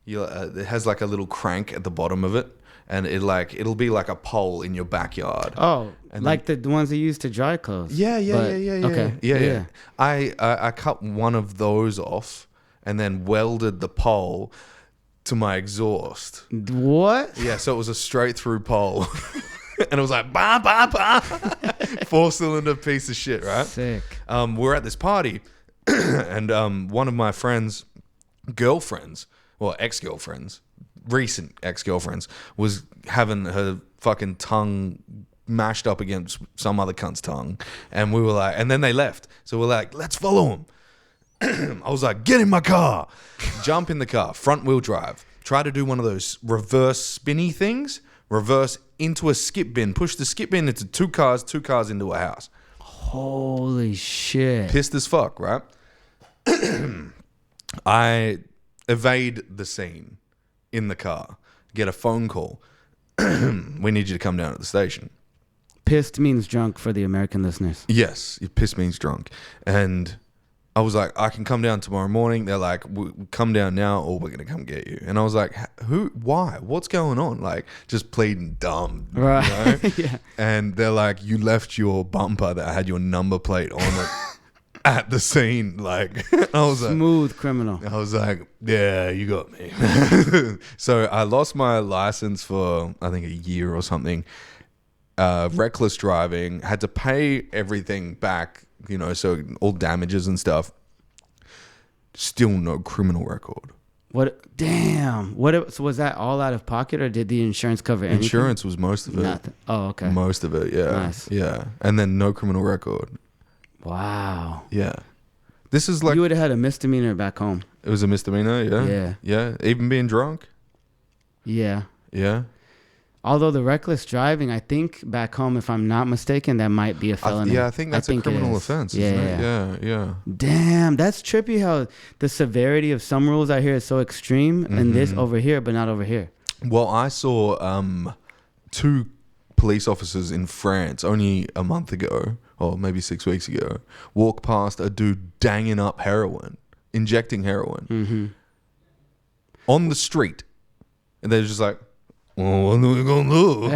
It has like a little crank at the bottom of it, and it'll be like a pole in your backyard. Oh, and like the ones they use to dry clothes. Yeah. Okay. Yeah. I cut one of those off and then welded the pole to my exhaust. What? Yeah, so it was a straight through pole. And it was like, bah, bah, bah. 4-cylinder piece of shit, right? Sick. We're at this party, and one of my friends' girlfriends, well, ex-girlfriends, recent ex-girlfriends, was having her fucking tongue mashed up against some other cunt's tongue. And we were like, and then they left. So we're like, let's follow him. I was like, get in my car. Jump in the car, front wheel drive. Try to do one of those reverse spinny things. Reverse into a skip bin. Push the skip bin into two cars into a house. Holy shit. Pissed as fuck, right? I evade the scene in the car. Get a phone call. We need you to come down at the station. Pissed means drunk for the American listeners. Yes, pissed means drunk. And I was like, I can come down tomorrow morning. They're like, come down now or we're going to come get you. And I was like, who, why, what's going on? Like, just pleading dumb. Right. You know? Yeah. And they're like, you left your bumper that had your number plate on it at the scene. Like, I was smooth criminal. I was like, yeah, you got me. So I lost my license for, I think, a year or something. Reckless driving, had to pay everything back, you know, so all damages and stuff. Still no criminal record. What? Damn. So was that all out of pocket or did the insurance cover anything? Insurance was most of it. Nothing. Oh, okay. Most of it, yeah. Nice. Yeah. And then no criminal record. Wow. Yeah. This is like... You would have had a misdemeanor back home. It was a misdemeanor, yeah? Yeah. Yeah. Even being drunk? Yeah. Yeah. Although the reckless driving, I think back home, if I'm not mistaken, that might be a felony. I think that's a criminal offense. Yeah, isn't it? Yeah. Damn, that's trippy how the severity of some rules out here is so extreme and this over here, but not over here. Well, I saw 2 police officers in France only a month ago, or maybe 6 weeks ago, walk past a dude danging up heroin, injecting heroin on the street. And they're just like, well, what are we gonna do?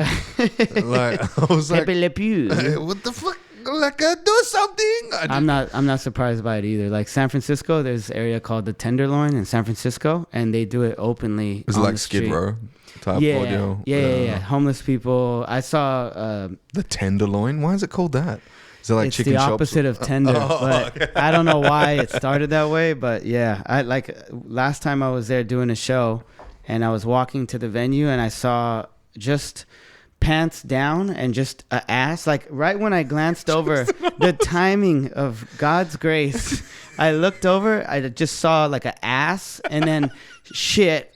Like, I was like, hey, what the fuck? Like, do something. I'm not surprised by it either. Like San Francisco, there's an area called the Tenderloin in San Francisco, and they do it openly. Is it like Skid Row type audio? Yeah. Homeless people. I saw the Tenderloin. Why is it called that? Is it like it's chicken the shops? opposite of tender, but okay. I don't know why it started that way. But yeah, I like last time I was there doing a show. And I was walking to the venue and I saw just pants down and just an ass. Like right when I glanced over, the timing of God's grace, I looked over, I just saw like an ass and then shit/pee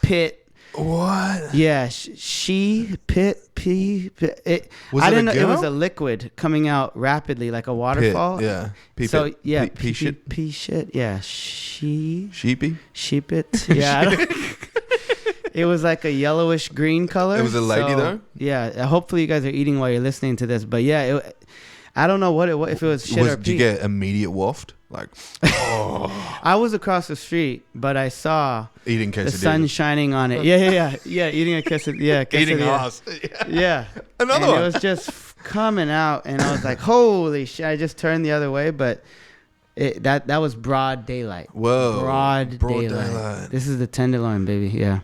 pit. What? Yeah, she pee. I didn't know it was a liquid coming out rapidly like a waterfall. Pit, yeah. So yeah, pee shit. Pee shit. Yeah, sheepy. Sheep it. Yeah. It was like a yellowish green color. It was a lady though. Yeah. Hopefully you guys are eating while you're listening to this. But yeah, I don't know if it was shit or pee. Did you get immediate waft? Like, oh. I was across the street, but I saw eating quesadilla. The sun shining on it. Yeah. Eating a quesadilla. Yeah, eating ass. Yeah. Another and one. It was just coming out, and I was like, "Holy shit!" I just turned the other way, but that was broad daylight. Whoa. Broad daylight. This is the Tenderloin, baby. Yeah.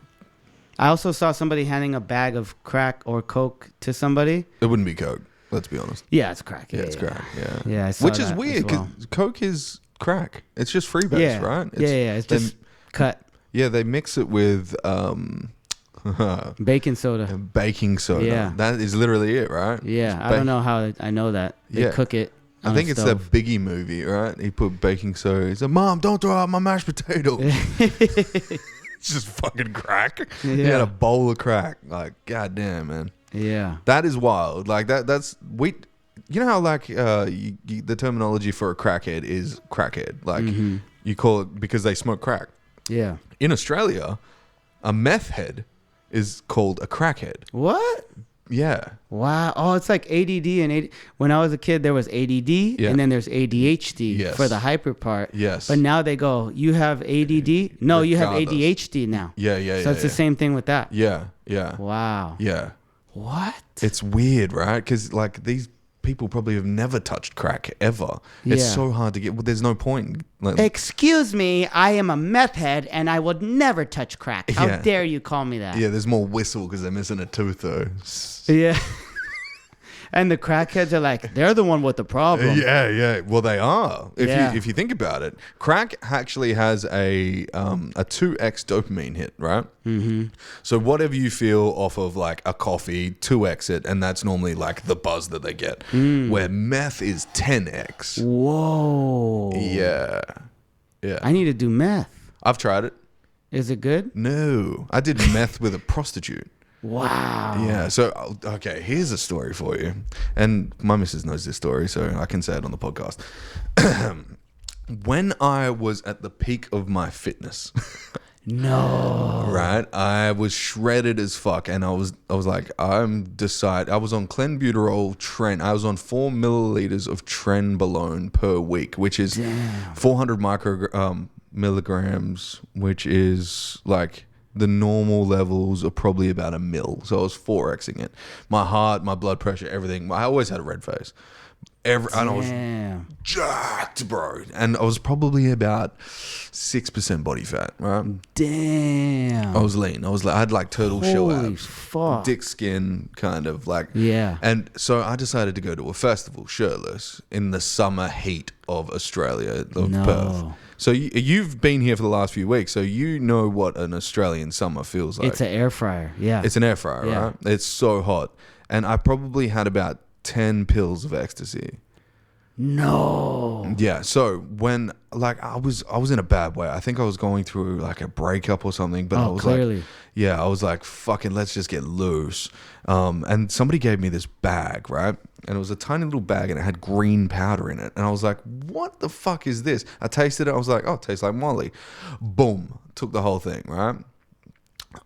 I also saw somebody handing a bag of crack or coke to somebody. It wouldn't be coke. Let's be honest. Yeah, it's crack. Yeah, it's crack. Yeah. Yeah, I saw Which is that weird as well. because coke is crack. It's just freebase, right? It's just cut. Yeah, they mix it with Baking soda. baking soda. Yeah. That is literally it, right? Yeah, Just I don't know how I know that. They Yeah. cook it. I think it's that Biggie movie, right? He put baking soda. He said, "Mom, don't throw out my mashed potatoes." It's just fucking crack. He had a bowl of crack. Like, goddamn, man. Yeah. That is wild. Like that's we. You know how like the terminology for a crackhead is crackhead. Like you call it because they smoke crack. Yeah. In Australia, a meth head is called a crackhead. What? Yeah. Wow. Oh, it's like ADD and when I was a kid, there was ADD and then there's ADHD for the hyper part. Yes. But now they go, you have ADD? No, you have Regardless. ADHD now. Yeah. So it's the same thing with that. Yeah. Wow. Yeah. What? It's weird, right? Because like these people probably have never touched crack ever. It's Yeah. so hard to get. Well, there's no point. Like, Excuse me, I am a meth head and I would never touch crack. How Yeah. dare you call me that? yeah, there's more whistle because they're missing a tooth though. Yeah. And the crackheads are like, they're the one with the problem. Yeah. Well, they are. Yeah. If you think about it, crack actually has a 2x dopamine hit, right? Mm-hmm. So whatever you feel off of like a coffee, 2x it, and that's normally like the buzz that they get. Where meth is 10x. Whoa. Yeah. I need to do meth. I've tried it. Is it good? No, I did meth with a prostitute. Wow. Yeah. So, okay, here's a story for you. And my missus knows this story, so I can say it on the podcast. When I was at the peak of my fitness, No. right, I was shredded as fuck, and I was like, I was on clenbuterol Tren. I was on 4 milliliters of Trenbolone per week, which is 400 milligrams, which is like the normal levels are probably about a mil. So I was 4xing it. My heart, my blood pressure, everything. I always had a red face. And I was jacked, bro. And I was probably about 6% body fat, right? Damn. I was lean. I had like turtle shell Holy abs. fuck. Dick skin, kind of like. Yeah. And so I decided to go to a festival shirtless in the summer heat of Australia, of Perth. So you've been here for the last few weeks, so you know what an Australian summer feels like. It's an air fryer. Yeah. It's an air fryer, right? It's so hot. And I probably had about 10 pills of ecstasy. No. Yeah. So when like I was in a bad way. I think I was going through like a breakup or something. But I was clearly. I was like, fucking, let's just get loose. And somebody gave me this bag, right? And it was a tiny little bag and it had green powder in it. And I was like, what the fuck is this? I tasted it. I was like, oh, it tastes like Molly. Boom. Took the whole thing, right?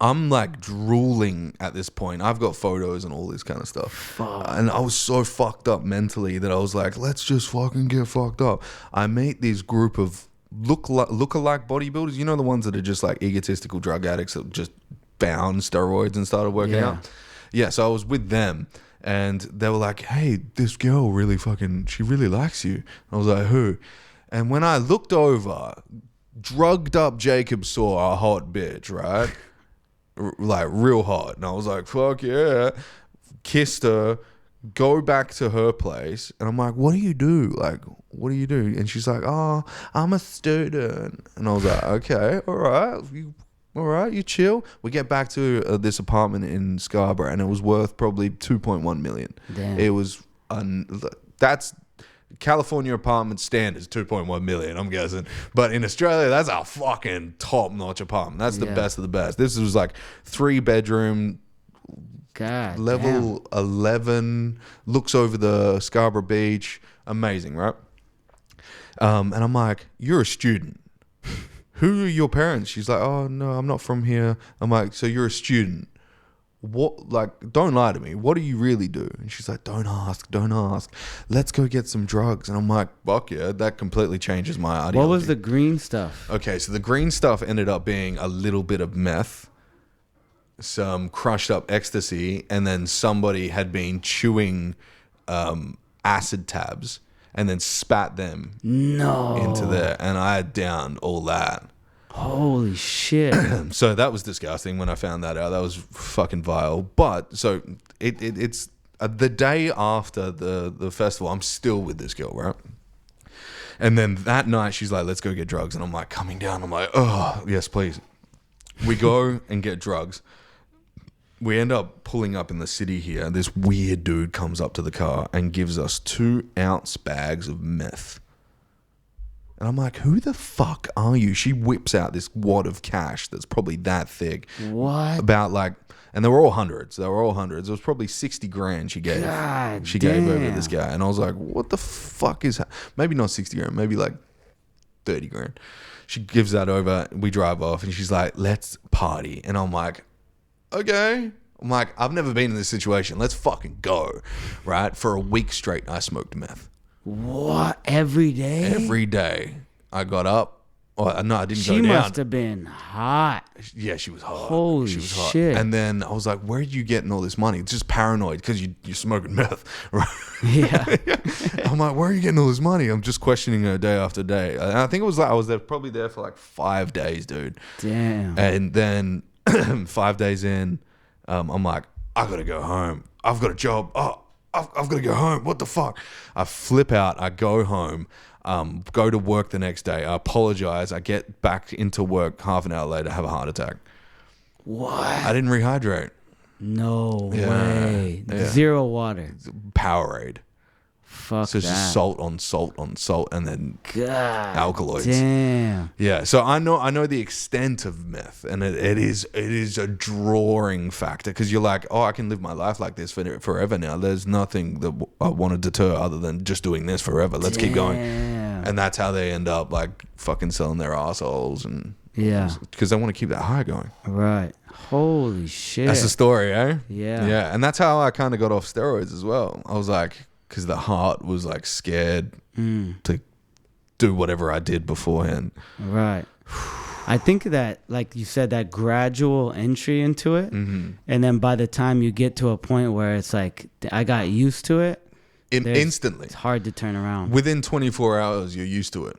I'm like drooling at this point. I've got photos and all this kind of stuff. Fuck. And I was so fucked up mentally that I was like, let's just fucking get fucked up. I meet this group of look-alike bodybuilders. You know, the ones that are just like egotistical drug addicts that just found steroids and started working out? Yeah, so I was with them. And they were like, hey, this girl really she really likes you. I was like, who? And when I looked over, drugged up Jacob saw a hot bitch, right? Like real hot. And I was like, fuck yeah. Kissed her, go back to her place. And I'm like, what do you do? Like, what do you do? And she's like, oh, I'm a student. And I was like, okay, all right, you chill. We get back to this apartment in Scarborough and it was worth probably 2.1 million. Damn. It was, that's California apartment standards, 2.1 million, I'm guessing. But in Australia, that's a fucking top-notch apartment. That's the best of the best. This was like 3-bedroom, God, level 11, looks over the Scarborough Beach. Amazing, right? And I'm like, you're a student. Who are your parents? She's like, oh, no, I'm not from here. I'm like, so you're a student. What, like, don't lie to me. What do you really do? And she's like, don't ask. Let's go get some drugs. And I'm like, fuck yeah, that completely changes my ideology. What was the green stuff? Okay, so the green stuff ended up being a little bit of meth, some crushed up ecstasy, and then somebody had been chewing acid tabs and then spat them into there. And I had downed all that. Holy shit. So that was disgusting when I found that out. That was fucking vile. But so it's the day after the festival, I'm still with this girl, right? And then that night she's like, let's go get drugs. And I'm like coming down. I'm like, oh, yes, please. We go and get drugs. We end up pulling up in the city here. This weird dude comes up to the car and gives us 2-ounce bags of meth. And I'm like, who the fuck are you? She whips out this wad of cash that's probably that thick. What? About like, and they were all hundreds. It was probably 60 grand she gave. Gave over this guy. And I was like, what the fuck is that? Maybe not 60 grand, maybe like 30 grand. She gives that over. We drive off and she's like, let's party. And I'm like, okay. I'm like, I've never been in this situation. Let's fucking go. Right? For a week straight, I smoked meth. What? Every day? Every day. I got up. Oh, no, I didn't go down. She must have been hot. Yeah, she was hot. Holy she was hot. shit. And then I was like, where are you getting all this money? It's just paranoid because you're smoking meth. Right? Yeah. I'm like, where are you getting all this money? I'm just questioning her day after day. And I think it was like, I was there probably there for like 5 days, dude. Damn. And then 5 days in, I'm like, I got to go home. I've got a job. Oh, I've got to go home. What the fuck? I flip out. I go home, go to work the next day. I apologize. I get back into work half an hour later, have a heart attack. What? I didn't rehydrate. No way. Yeah. Zero water. Powerade. Fuck So it's that. just salt on salt on salt and then God alkaloids. Damn. Yeah, so I know the extent of meth, and it is a drawing factor because you're like, oh, I can live my life like this forever now. There's nothing that I want to deter other than just doing this forever. Let's keep going. And that's how they end up like fucking selling their assholes and because they want to keep that high going. Right. Holy shit. That's the story, eh? Yeah. Yeah, and that's how I kind of got off steroids as well. I was like, because the heart was like scared to do whatever I did beforehand. Right. I think that, like you said, that gradual entry into it, and then by the time you get to a point where it's like, I got used to it, Instantly. It's hard to turn around. Within 24 hours, you're used to it.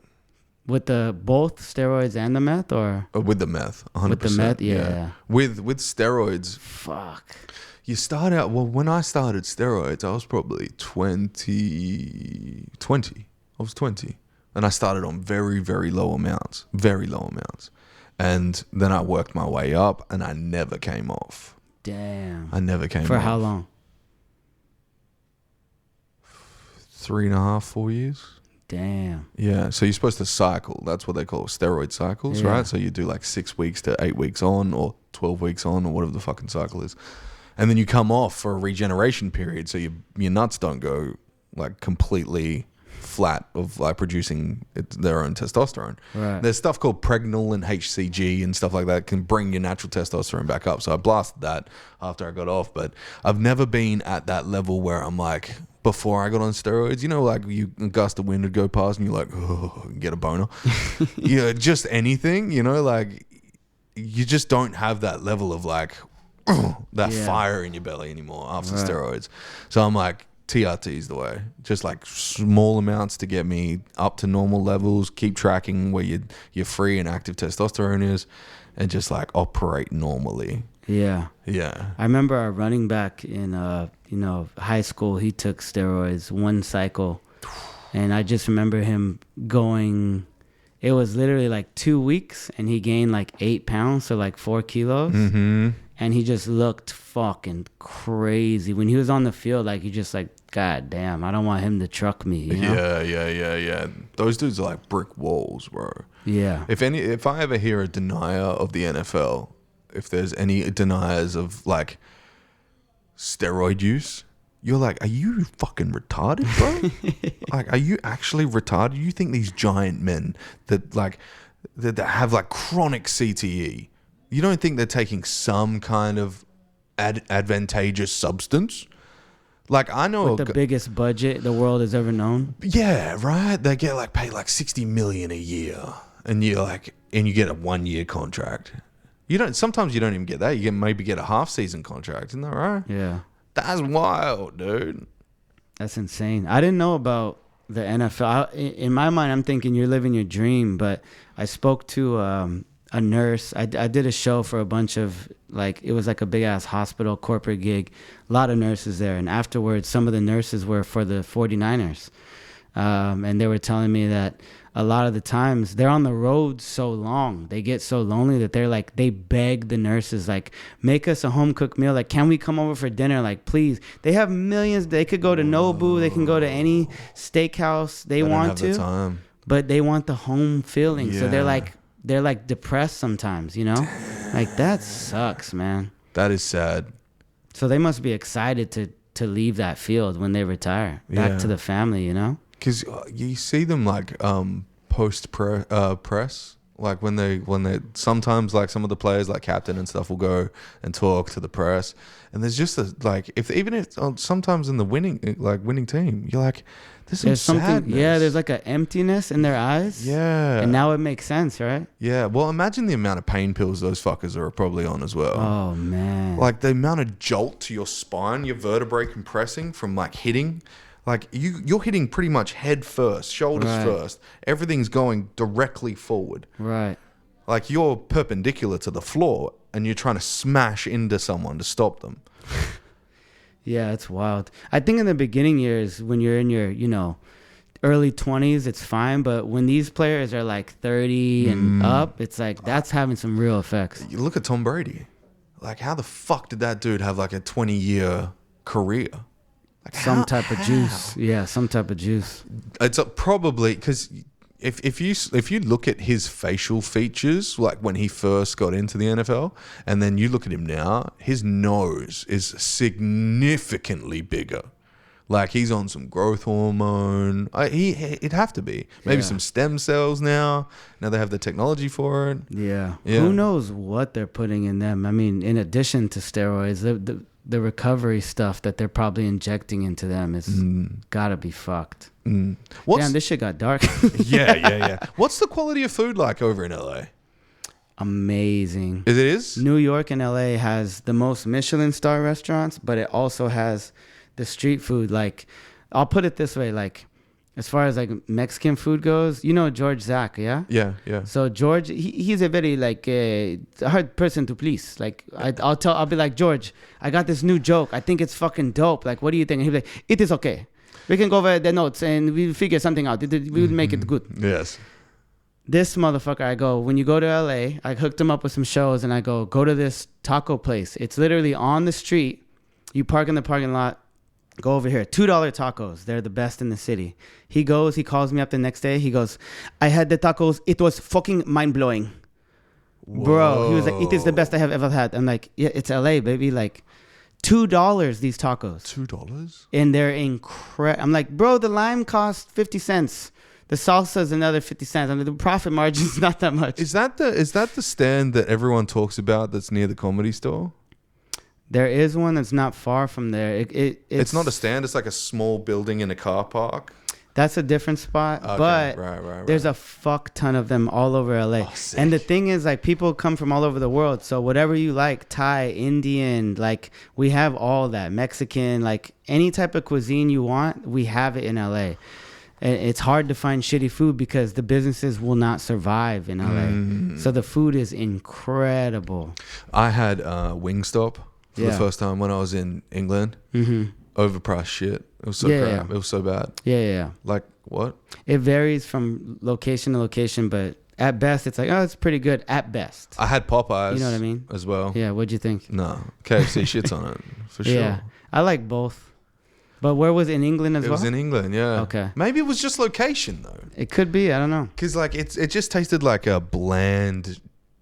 With the both steroids and the meth, or with the meth, 100%. with the meth, yeah. With steroids, fuck. You start out. Well, when I started steroids, I was probably 20. I was 20, and I started on very, very low amounts, and then I worked my way up, and I never came off. Damn. I never came off. For how long? 3.5, 4 years. Damn. Yeah, so you're supposed to cycle. That's what they call steroid cycles, right? So you do like 6 weeks to 8 weeks on, or 12 weeks on, or whatever the fucking cycle is. And then you come off for a regeneration period, so your nuts don't go like completely flat of like producing their own testosterone. Right. There's stuff called pregnal and HCG and stuff like that can bring your natural testosterone back up. So I blasted that after I got off, but I've never been at that level where I'm like, before I got on steroids, you know, like you gust of wind would go past and you're like, oh, get a boner. Yeah, just anything, you know, like you just don't have that level of like that fire in your belly anymore after steroids. So I'm like, TRT is the way. Just like small amounts to get me up to normal levels, keep tracking where your free and active testosterone is, and just like operate normally. Yeah. Yeah. I remember our running back in high school, he took steroids 1 cycle, and I just remember him going, it was literally like 2 weeks, and he gained like 8 pounds, so like 4 kilos. And he just looked fucking crazy. When he was on the field, like, he just like, God damn, I don't want him to truck me, you know? Yeah. Those dudes are like brick walls, bro. Yeah. If I ever hear a denier of the NFL, if there's any deniers of like steroid use, you're like, are you fucking retarded, bro? Like, are you actually retarded? You think these giant men that have like chronic CTE, you don't think they're taking some kind of advantageous substance? Like, I know with the biggest budget the world has ever known. Yeah, right. They get like paid like $60 million a year, and you get a 1-year contract. Sometimes you don't even get that. You maybe get a half-season contract. Isn't that right? Yeah. That's wild, dude. That's insane. I didn't know about the NFL. In my mind, I'm thinking you're living your dream, but I spoke to a nurse. I did a show for a bunch of, like, it was like a big ass hospital corporate gig. A lot of nurses there. And afterwards, some of the nurses were for the 49ers. And they were telling me that a lot of the times they're on the road so long, they get so lonely that they're like, they beg the nurses, like, make us a home cooked meal. Like, can we come over for dinner? Like, please. They have millions. They could go to Nobu. They can go to any steakhouse they want to. The but they want the home feeling. Yeah. So they're like depressed sometimes, you know? Damn. Like, that sucks, man. That is sad. So they must be excited to leave that field when they retire, back to the family, you know? Because you see them like post press, like when they sometimes, like, some of the players like captain and stuff will go and talk to the press, and there's just sometimes in the winning team, you're like, there's something sadness. Yeah, there's like an emptiness in their eyes. Yeah, and now it makes sense, right? Yeah, well, imagine the amount of pain pills those fuckers are probably on as well. Oh man, like the amount of jolt to your spine, your vertebrae compressing from like hitting. Like, you're hitting pretty much head first, shoulders first. Everything's going directly forward. Right. Like, you're perpendicular to the floor, and you're trying to smash into someone to stop them. Yeah, it's wild. I think in the beginning years, when you're in your, you know, early 20s, it's fine. But when these players are like 30 and up, it's like, that's having some real effects. You look at Tom Brady. Like, how the fuck did that dude have like a 20-year career? Like some type of juice. Yeah, some type of juice. It's probably because if you look at his facial features, like when he first got into the NFL, and then you look at him now, his nose is significantly bigger. Like, he's on some growth hormone. It'd have to be. Maybe some stem cells now. Now they have the technology for it. Yeah. Who knows what they're putting in them? I mean, in addition to steroids, the recovery stuff that they're probably injecting into them is gotta be fucked. Damn, this shit got dark. Yeah. What's the quality of food like over in LA? Amazing. It is? New York and LA has the most Michelin star restaurants, but it also has the street food. Like, I'll put it this way, like, as far as like Mexican food goes, you know George Zach, yeah? Yeah. So George, he's a very like hard person to please. Like, I'll be like, George, I got this new joke. I think it's fucking dope. Like, what do you think? And he'll be like, it is okay. We can go over the notes and we'll figure something out. We'll make it good. Yes. This motherfucker, I go, when you go to LA, I hooked him up with some shows and I go to this taco place. It's literally on the street. You park in the parking lot. Go over here. $2 tacos. They're the best in the city. He calls me up the next day. He goes, I had the tacos. It was fucking mind-blowing. Whoa. Bro, he was like, it is the best I have ever had. I'm like, yeah, it's LA, baby. Like, $2 these tacos. $2? And they're incredible. I'm like, bro, the lime costs 50 cents. The salsa is another 50 cents. I mean, the profit margin is not that much. Is that the stand that everyone talks about that's near the Comedy Store? There is one that's not far from there. It's not a stand. It's like a small building in a car park. That's a different spot. Okay, but right. There's a fuck ton of them all over LA. Oh, and the thing is, like, people come from all over the world. So whatever you like, Thai, Indian, like, we have all that. Mexican, like, any type of cuisine you want, we have it in LA. And it's hard to find shitty food because the businesses will not survive in LA. So the food is incredible. I had Wingstop. For the first time when I was in England. Overpriced shit. It was so crap. It was so bad. Yeah. Like, what? It varies from location to location, but at best, it's like, oh, it's pretty good at best. I had Popeyes. You know what I mean? As well. Yeah, what'd you think? No. KFC shits on it, for sure. Yeah. I like both. But where was it, in England as well? It was in England, yeah. Okay. Maybe it was just location, though. It could be. I don't know. Because, like, it just tasted like a bland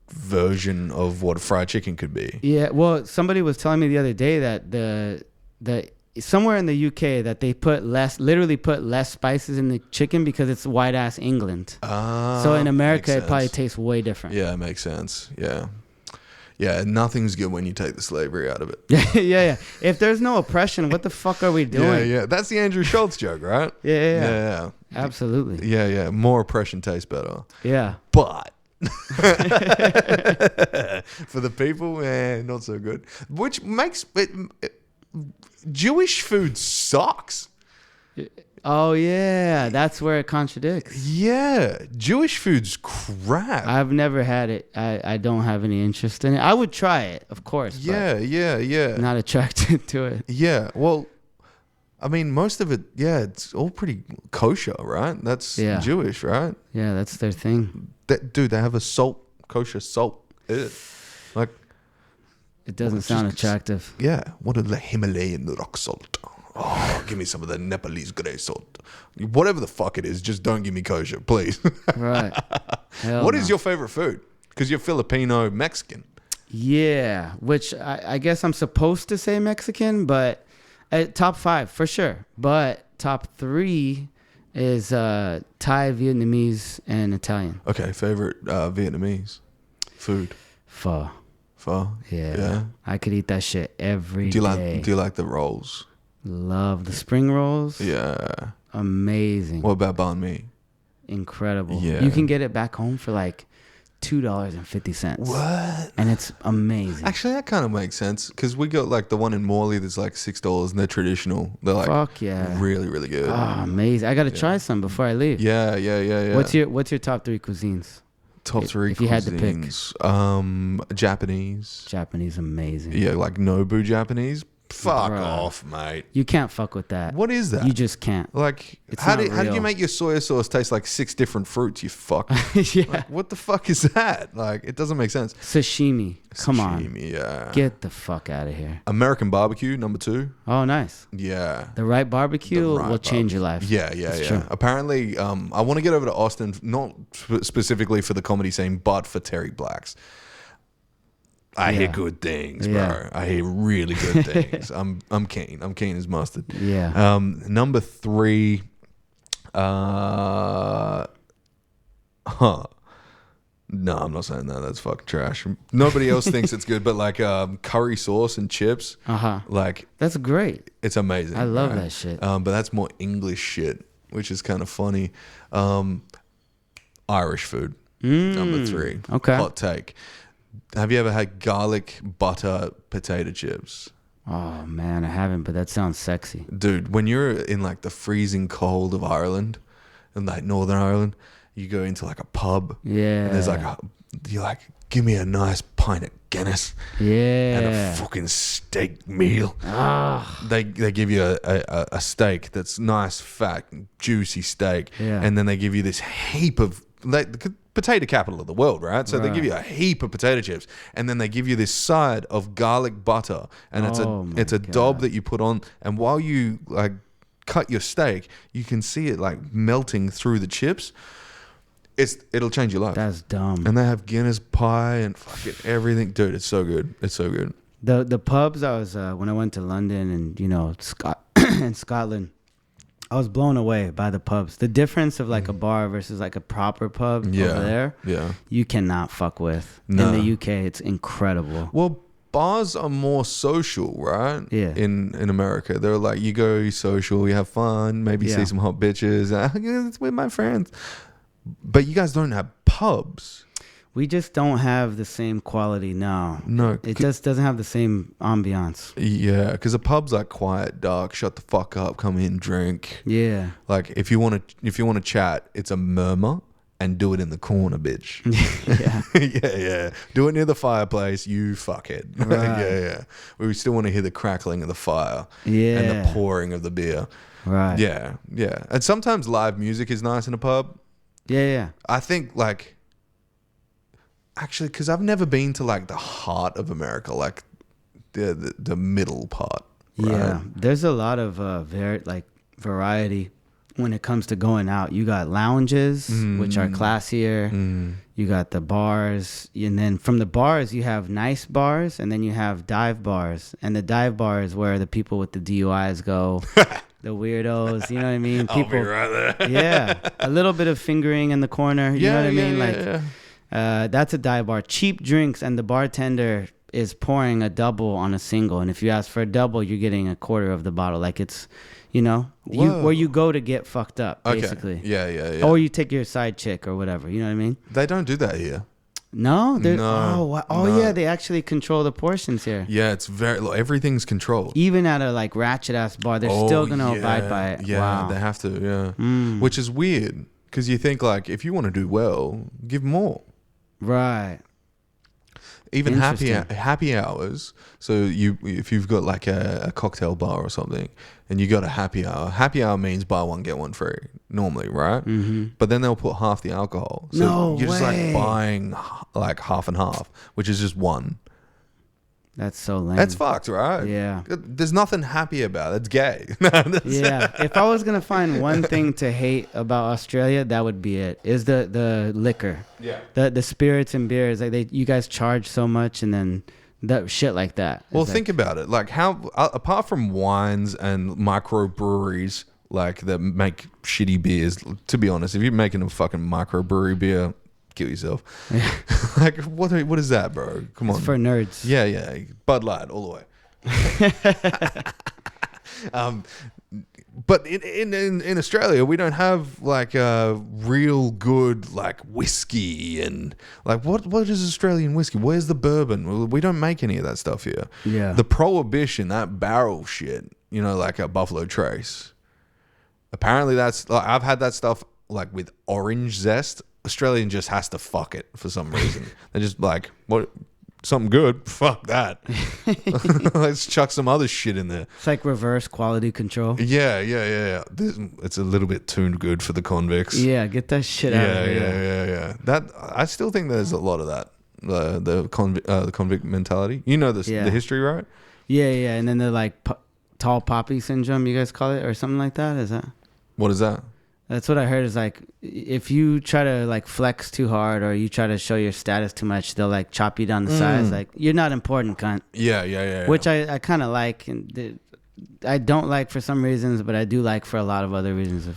version of what fried chicken could be. Yeah, well, somebody was telling me the other day that the somewhere in the UK that they literally put less spices in the chicken because it's white ass England. So in America it probably tastes way different. Yeah, it makes sense. Yeah, nothing's good when you take the slavery out of it. yeah. If there's no oppression, what the fuck are we doing? Yeah. That's the Andrew Schultz joke, right? Yeah. Absolutely. Yeah. More oppression tastes better. Yeah. But for the people, not so good. Which makes it Jewish food sucks. Oh yeah, that's where it contradicts. Yeah, Jewish food's crap. I've never had it. I don't have any interest in it. I would try it, of course. Yeah. Not attracted to it. Yeah, well, I mean, most of it, it's all pretty kosher, right? That's Jewish, right? Yeah, that's their thing. Dude, they have a kosher salt. Ew. Like, it doesn't sound attractive. Yeah, what is the Himalayan rock salt? Oh, give me some of the Nepalese grey salt. Whatever the fuck it is, just don't give me kosher, please. Right. What is your favorite food? Because you're Filipino Mexican. Yeah, which I guess I'm supposed to say Mexican, but top 5 for sure. But top 3 is Thai, Vietnamese, and Italian. Okay, favorite Vietnamese food? Pho. Pho? Yeah. I could eat that shit every day. Do you like the rolls? Love the spring rolls. Yeah. Amazing. What about banh mi? Incredible. Yeah. You can get it back home for like $2.50. What? And it's amazing. Actually, that kind of makes sense because we got like the one in Morley that's like $6 and they're traditional. They're like fuck yeah, really, really good. Oh, amazing. I got to try some before I leave. Yeah. What's your top 3 cuisines? Top 3 if you had to pick. Japanese. Japanese, amazing. Yeah, like Nobu Japanese. Fuck off, mate. You can't fuck with that. What is that? You just can't. Like, it's how did you make your soy sauce taste like 6 different fruits, you fuck? Yeah. Like, what the fuck is that? Like, it doesn't make sense. Sashimi. Come on. Yeah. Get the fuck out of here. American barbecue, number 2. Oh, nice. Yeah. The right barbecue will change your life. Yeah. True. Apparently, I want to get over to Austin, not specifically for the comedy scene, but for Terry Black's. I hear good things, bro. Yeah. I hear really good things. I'm keen. I'm keen as mustard. Yeah. Number 3. No, I'm not saying that. That's fucking trash. Nobody else thinks it's good, but like curry sauce and chips. Like that's great. It's amazing. I love that shit. But that's more English shit, which is kind of funny. Irish food. Number 3. Okay. Hot take. Have you ever had garlic butter potato chips? Oh man, I haven't, but that sounds sexy. Dude, when you're in like the freezing cold of Ireland, in like Northern Ireland, you go into like a pub. Yeah. And there's like you're like, give me a nice pint of Guinness. Yeah. And a fucking steak meal. They give you a steak that's nice, fat, juicy steak. Yeah. And then they give you this heap of the potato capital of the world, right? So they give you a heap of potato chips, and then they give you this side of garlic butter, and it's a daub that you put on, and while you like cut your steak, you can see it like melting through the chips. It'll change your life. That's dumb. And they have Guinness pie and fucking everything, dude. It's so good. It's so good. The pubs I was when I went to London and in Scotland. I was blown away by the pubs. The difference of like a bar versus like a proper pub over there, you cannot fuck with. No. In the UK, it's incredible. Well, bars are more social, right? Yeah. In America, they're like, you go, you social, you have fun, maybe see some hot bitches. It's with my friends. But you guys don't have pubs. We just don't have the same quality now. No. It just doesn't have the same ambiance. Yeah, because the pub's like quiet, dark, shut the fuck up, come in, drink. Yeah. Like if you want to chat, it's a murmur and do it in the corner, bitch. Yeah. yeah. Do it near the fireplace, you fuckhead. Right. yeah. We still want to hear the crackling of the fire. Yeah. And the pouring of the beer. Right. Yeah. And sometimes live music is nice in a pub. Yeah. I think like actually, because I've never been to like the heart of America, like the middle part. Right? Yeah, there's a lot of variety when it comes to going out. You got lounges, which are classier. You got the bars, and then from the bars you have nice bars, and then you have dive bars. And the dive bar is where the people with the DUIs go. The weirdos, you know what I mean? I'll be right there. Yeah, a little bit of fingering in the corner. You know what I mean? That's a dive bar. Cheap drinks, and the bartender is pouring a double on a single. And if you ask for a double, you're getting a quarter of the bottle. Like it's, where you go to get fucked up, basically. Yeah. Or you take your side chick or whatever. You know what I mean? They don't do that here. No, No, yeah, they actually control the portions here. Yeah, it's everything's controlled. Even at a like ratchet ass bar, they're still gonna abide by it. Yeah, Wow. they have to. Yeah, which is weird because you think like if you want to do well, give more. Right. Even happy hours. So if you've got like a cocktail bar or something, and you got a happy hour. Happy hour means buy one get one free normally, right? Mm-hmm. But then they'll put half the alcohol. So you're just like buying like half and half, which is just one. That's so lame. That's fucked, right? Yeah. There's nothing happy about it. It's gay. Yeah. If I was gonna find one thing to hate about Australia, that would be it. Is the liquor. Yeah. The spirits and beers. Like you guys charge so much, and then that shit like that. Well, think about it. Like how apart from wines and microbreweries like that make shitty beers. To be honest, if you're making a fucking microbrewery beer, kill yourself. Yeah. Like what is that, bro? Come on. It's for nerds. Yeah. Bud Light all the way. But in Australia, we don't have like real good like whiskey and like what is Australian whiskey? Where's the bourbon? We don't make any of that stuff here. Yeah. The prohibition, that barrel shit, like a Buffalo Trace. Apparently that's like, I've had that stuff like with orange zest. Australian just has to fuck it for some reason. They're just like, what? Something good? Fuck that. Let's chuck some other shit in there. It's like reverse quality control. Yeah. It's a little bit too good for the convicts. Yeah, get that shit out of here. Yeah. That I still think there's a lot of that. The convict mentality. You know the history, right? Yeah. And then the like tall poppy syndrome, you guys call it, or something like that. Is that? What is that? That's what I heard is like if you try to like flex too hard or you try to show your status too much, they'll like chop you down the size. Like you're not important, cunt. Yeah. Which I kind of like, and I don't like for some reasons, but I do like for a lot of other reasons.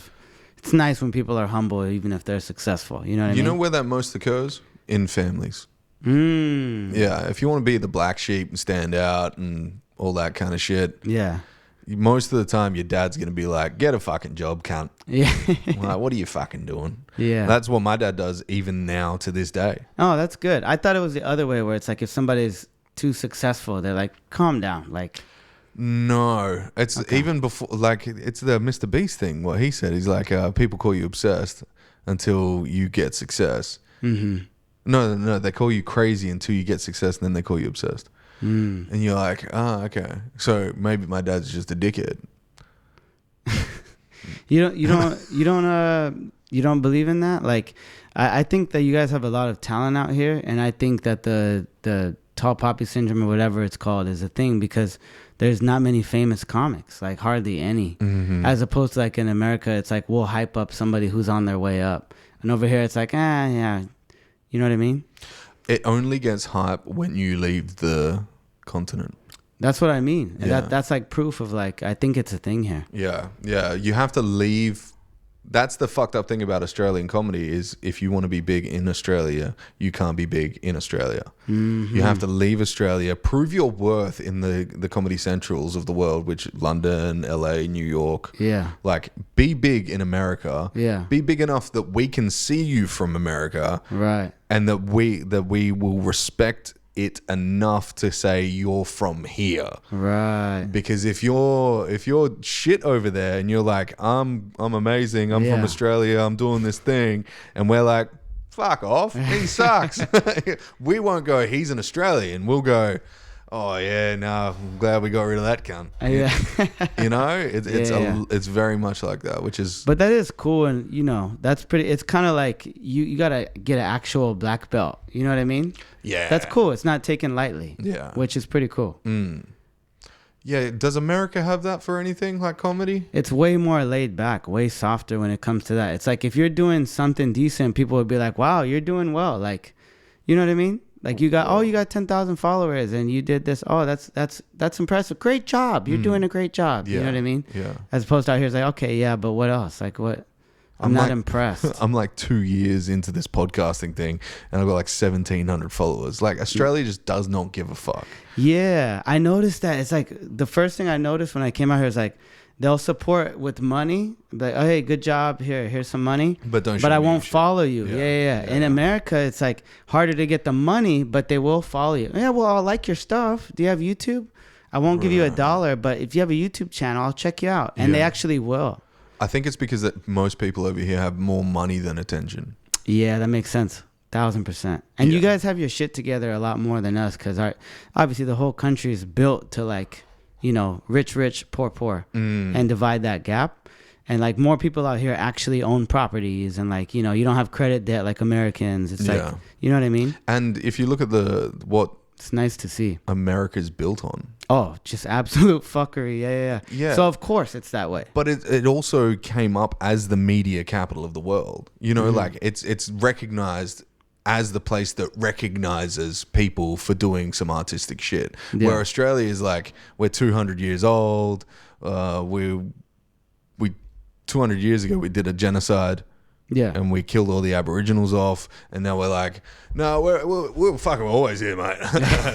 It's nice when people are humble, even if they're successful. You know what I mean? You know where that most occurs? In families. Yeah, if you want to be the black sheep and stand out and all that kind of shit. Yeah. Most of the time, your dad's going to be like, get a fucking job, cunt. Yeah. Like, what are you fucking doing? Yeah. That's what my dad does even now to this day. Oh, that's good. I thought it was the other way where it's like if somebody's too successful, they're like, calm down. Like, no. It's even before, like, it's the Mr. Beast thing, what he said. He's like, people call you obsessed until you get success. Mm-hmm. No, they call you crazy until you get success, and then they call you obsessed. And you're like, okay. So maybe my dad's just a dickhead. You don't believe in that? Like, I think that you guys have a lot of talent out here, and I think that the tall poppy syndrome or whatever it's called is a thing because there's not many famous comics, like hardly any. Mm-hmm. As opposed to like in America, it's like we'll hype up somebody who's on their way up, and over here it's like, yeah, you know what I mean? It only gets hype when you leave the continent. That's what I mean. Yeah. That's like proof of like, I think it's a thing here. Yeah. You have to leave. That's the fucked up thing about Australian comedy is if you want to be big in Australia, you can't be big in Australia. Mm-hmm. You have to leave Australia, prove your worth in the comedy centrals of the world, which London, LA, New York. Yeah. Like be big in America. Yeah. Be big enough that we can see you from America. Right. And that we will respect it enough to say you're from here, right? Because if you're shit over there and you're like I'm amazing, I'm from Australia, I'm doing this thing, and we're like fuck off, he sucks. We won't go he's an Australian, we'll go oh yeah, no, I'm glad we got rid of that cunt. Yeah. It's very much like that, which is. But that is cool, and that's pretty. It's kind of like you gotta get an actual black belt. You know what I mean? Yeah. That's cool. It's not taken lightly. Yeah. Which is pretty cool. Yeah. Does America have that for anything like comedy? It's way more laid back, way softer when it comes to that. It's like if you're doing something decent, people would be like, "Wow, you're doing well." Like, you know what I mean? Like you got 10,000 followers and you did this. Oh, that's impressive. Great job. You're doing a great job. Yeah. You know what I mean? Yeah. As opposed to out here, it's like, okay, yeah, but what else? Like what? I'm not impressed. I'm like 2 years into this podcasting thing and I've got like 1,700 followers. Like Australia just does not give a fuck. Yeah. I noticed that. It's like the first thing I noticed when I came out here is like, they'll support with money. Like, oh, hey, good job. Here's some money. But don't. But I show me won't your follow you. shit. Yeah. In America, it's like harder to get the money, but they will follow you. Yeah, well, I'll like your stuff. Do you have YouTube? I won't give you $1, but if you have a YouTube channel, I'll check you out. And they actually will. I think it's because that most people over here have more money than attention. Yeah, that makes sense. 1,000%. And you guys have your shit together a lot more than us, because obviously the whole country is built to, like, you know, rich, poor, and divide that gap. And like more people out here actually own properties, and like, you know, you don't have credit debt like Americans. It's like, you know what I mean? And if you look at what it's nice to see America's built on. Oh, just absolute fuckery. Yeah. So of course it's that way. But it also came up as the media capital of the world. You know, like it's recognized as the place that recognizes people for doing some artistic shit. Yeah. Where Australia is like, we're 200 years old. We 200 years ago we did a genocide. Yeah. And we killed all the Aboriginals off, and now we're like, no, we're fucking always here, mate.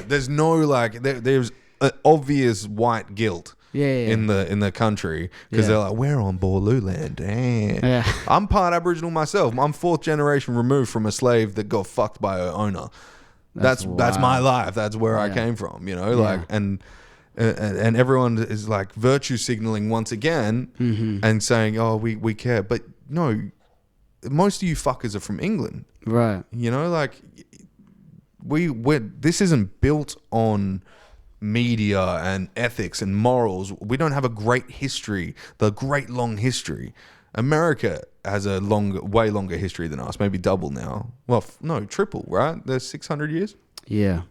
There's no like, there's an obvious white guilt. In the country, because they're like, we're on Boorloo land. Damn. Yeah. I'm part Aboriginal myself. I'm 4th generation removed from a slave that got fucked by her owner. That's my life. That's where I came from. You know, like and everyone is like virtue signaling once again and saying, oh, we care, but no, most of you fuckers are from England, right? You know, like this isn't built on media and ethics and morals. We don't have a great history, the great long history. America has a way longer history than us, maybe double now. Well, no, triple, right? There's 600 years. Yeah.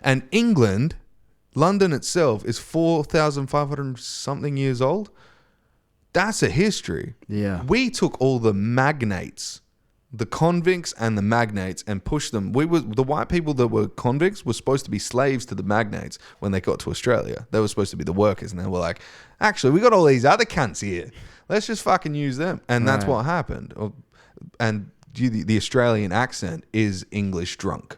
And England, London itself is 4,500 something years old. That's a history. Yeah. We took all the magnates, the convicts and the magnates, and pushed them. The white people that were convicts were supposed to be slaves to the magnates when they got to Australia. They were supposed to be the workers, and they were like, actually, we got all these other cunts here. Let's just fucking use them. And that's what happened. And the Australian accent is English drunk,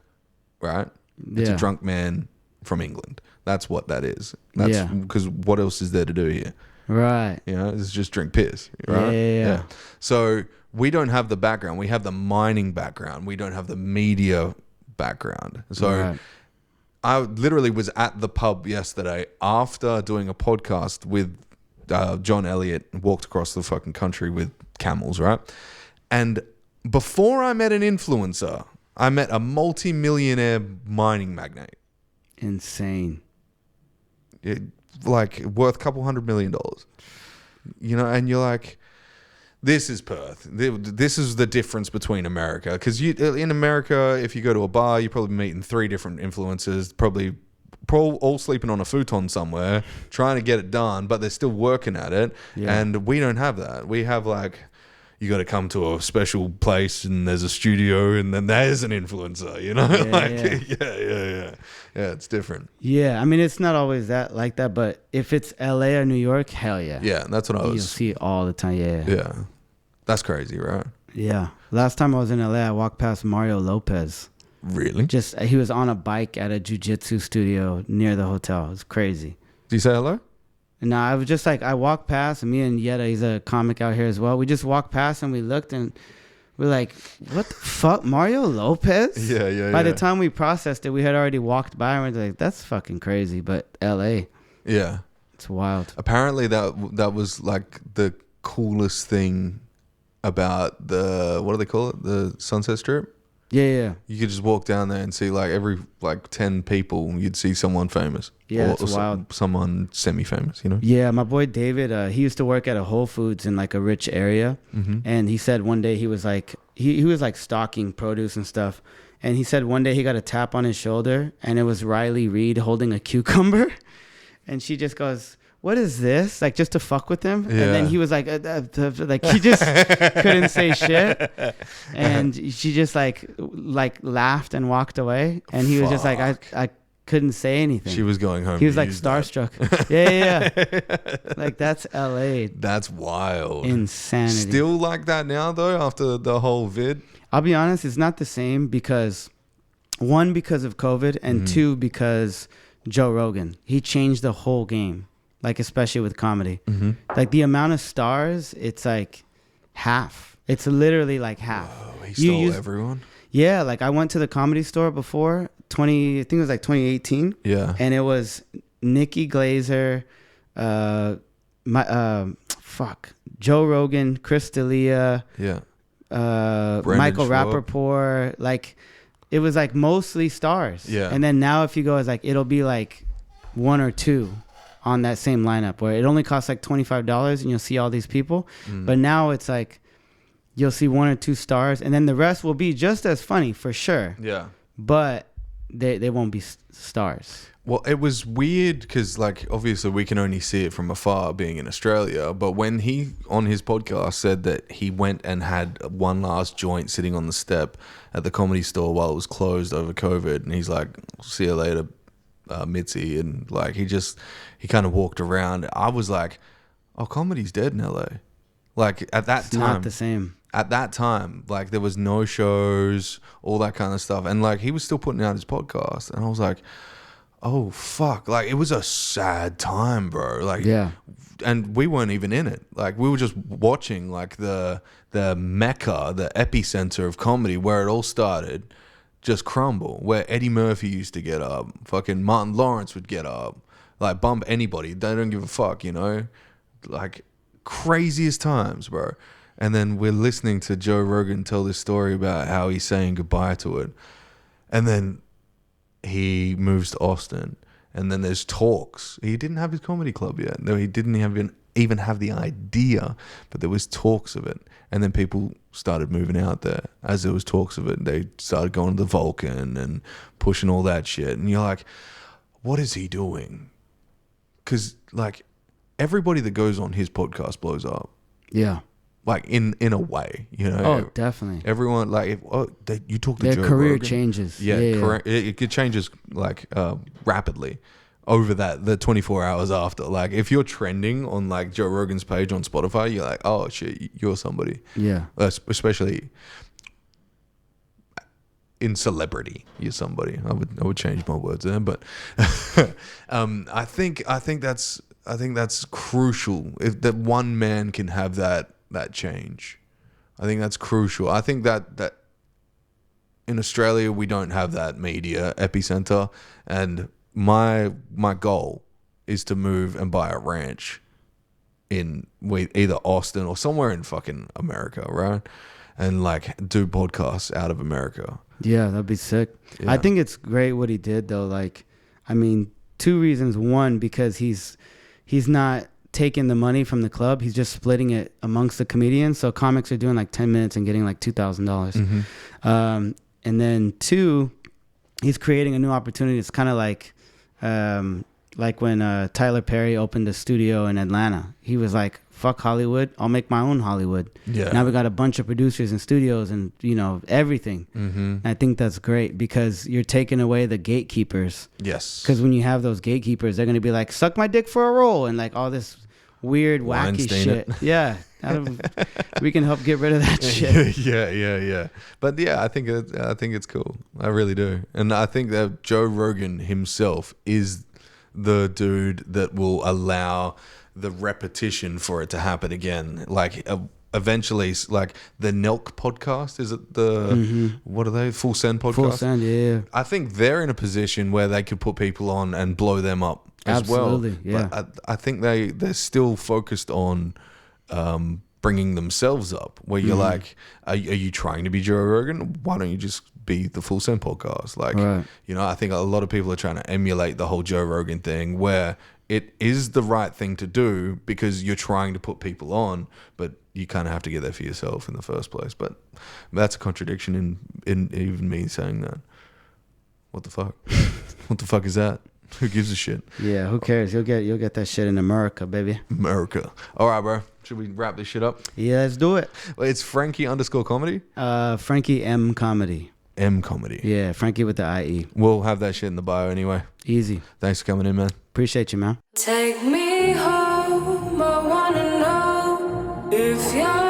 right? It's a drunk man from England. That's what that is. That's because what else is there to do here? Right. You know, it's just drink piss, right? Yeah. So we don't have the background. We have the mining background. We don't have the media background. So I literally was at the pub yesterday after doing a podcast with John Elliott, walked across the fucking country with camels, right? And before I met an influencer, I met a multi-millionaire mining magnate. Insane. Like worth a couple $100 million. You know, and you're like, this is Perth. This is the difference between America. Because in America, if you go to a bar, you're probably meeting 3 different influencers, probably all sleeping on a futon somewhere, trying to get it done, but they're still working at it. Yeah. And we don't have that. We have like, you got to come to a special place and there's a studio and then there's an influencer, you know? Yeah, it's different. Yeah, I mean, it's not always like that, but if it's LA or New York, hell yeah. Yeah, that's what You'll see it all the time, Yeah. That's crazy, right? Yeah. Last time I was in LA, I walked past Mario Lopez. Really? He was on a bike at a jiu-jitsu studio near the hotel. It was crazy. Did you say hello? No, I was just like, I walked past, and me and Yetta, he's a comic out here as well. We just walked past and we looked and we're like, what the fuck, Mario Lopez? Yeah. By the time we processed it, we had already walked by and we're like, that's fucking crazy. But LA. Yeah. It's wild. Apparently that was like the coolest thing about the, what do they call it? The Sunset Strip? Yeah. You could just walk down there and see like every 10 people, you'd see someone famous. Yeah, it's wild. Someone semi-famous, you know? Yeah, my boy David, he used to work at a Whole Foods in like a rich area. Mm-hmm. And he said one day he was like, he was like stocking produce and stuff. And he said one day he got a tap on his shoulder and it was Riley Reid holding a cucumber. And she just goes, what is this? Like just to fuck with him. Yeah. And then he was like he just couldn't say shit. And she just like laughed and walked away. And he was just like, I couldn't say anything. She was going home. He was like starstruck. Yeah. Like that's LA. That's wild. Insanity. Still like that now though, after the whole vid? I'll be honest, it's not the same because one, because of COVID, and two, because Joe Rogan. He changed the whole game. like especially with comedy. Like the amount of stars, it's like half. It's literally like half. Whoa, he stole everyone. Yeah, like I went to the Comedy Store before I think it was like 2018. Yeah, and it was Nikki Glazer, Joe Rogan, Chris D'Elia, Michael Schwab. Rappaport. Like it was like mostly stars. Yeah. And then now if you go, it's like it'll be like one or two on that same lineup where it only costs like $25 and you'll see all these people. But now it's like you'll see one or two stars and then the rest will be just as funny for sure. Yeah. But they won't be stars. Well, it was weird because, like, obviously we can only see it from afar being in Australia. But when he, on his podcast, said that he went and had one last joint sitting on the step at the Comedy Store while it was closed over COVID. And he's like, see you later, Mitzi. And, like, he kind of walked around. I was like, oh, comedy's dead in LA. Like, at that time. Not the same. At that time, like, there was no shows, all that kind of stuff. And, like, he was still putting out his podcast. And I was like, oh, fuck. Like, it was a sad time, bro. Like, yeah. And we weren't even in it. Like, we were just watching, like, the mecca, the epicenter of comedy where it all started just crumble. Where Eddie Murphy used to get up. Fucking Martin Lawrence would get up. Like, bump anybody. They don't give a fuck, you know? Like, craziest times, bro. And then we're listening to Joe Rogan tell this story about how he's saying goodbye to it. And then he moves to Austin, and then there's talks. He didn't have his comedy club yet. No, he didn't even have the idea, but there was talks of it. And then people started moving out there as there was talks of it. They started going to the Vulcan and pushing all that shit. And you're like, what is he doing? Because, like, everybody that goes on his podcast blows up. Yeah. Like, in a way, you know. Oh, definitely. Everyone, like, you talk to their Joe career Rogan. changes. Yeah, correct. It changes, like, rapidly over the 24 hours after. Like, if you're trending on, like, Joe Rogan's page on Spotify, you're like, oh shit, you're somebody. Yeah. Especially in celebrity, you're somebody. I would change my words there, but I think that's crucial. If that one man can have that change, I think that's crucial. I think that in Australia we don't have that media epicenter, and my goal is to move and buy a ranch in either Austin or somewhere in fucking America, right? And, like, do podcasts out of America. Yeah, that'd be sick. Yeah. I think it's great what he did though. Like, I mean, two reasons. One, because he's not taking the money from the club, he's just splitting it amongst the comedians. So comics are doing like 10 minutes and getting like $2,000. And then two, he's creating a new opportunity. It's kind of like when Tyler Perry opened a studio in Atlanta. He was like, fuck Hollywood, I'll make my own Hollywood. Yeah. Now we got a bunch of producers and studios and, you know, everything. And I think that's great because you're taking away the gatekeepers. Yes. Because when you have those gatekeepers, they're going to be like, suck my dick for a roll and like all this weird, wacky Weinstein shit. it. Yeah. We can help get rid of that shit. Yeah. But yeah, I think it's cool. I really do. And I think that Joe Rogan himself is the dude that will allow the repetition for it to happen again. Like, eventually, like the Nelk podcast, is it what are they? Full Send podcast? Full Send, yeah. I think they're in a position where they could put people on and blow them up as Absolutely, well. yeah. But I think they're still focused on bringing themselves up, where you're like, are you trying to be Joe Rogan? Why don't you just be the Full Send podcast? Like, right. You know, I think a lot of people are trying to emulate the whole Joe Rogan thing, where it is the right thing to do because you're trying to put people on, but you kind of have to get there for yourself in the first place. But that's a contradiction in even me saying that. What the fuck? What the fuck is that? Who gives a shit? Yeah, who cares? You'll get that shit in America, baby. America. All right, bro. Should we wrap this shit up? Yeah, let's do it. Well, it's Frankie_comedy? Frankie M Comedy. M Comedy. Yeah, Frankie with the IE. We'll have that shit in the bio anyway. Easy. Thanks for coming in, man. Appreciate you, man. Take me home, I wanna know if you're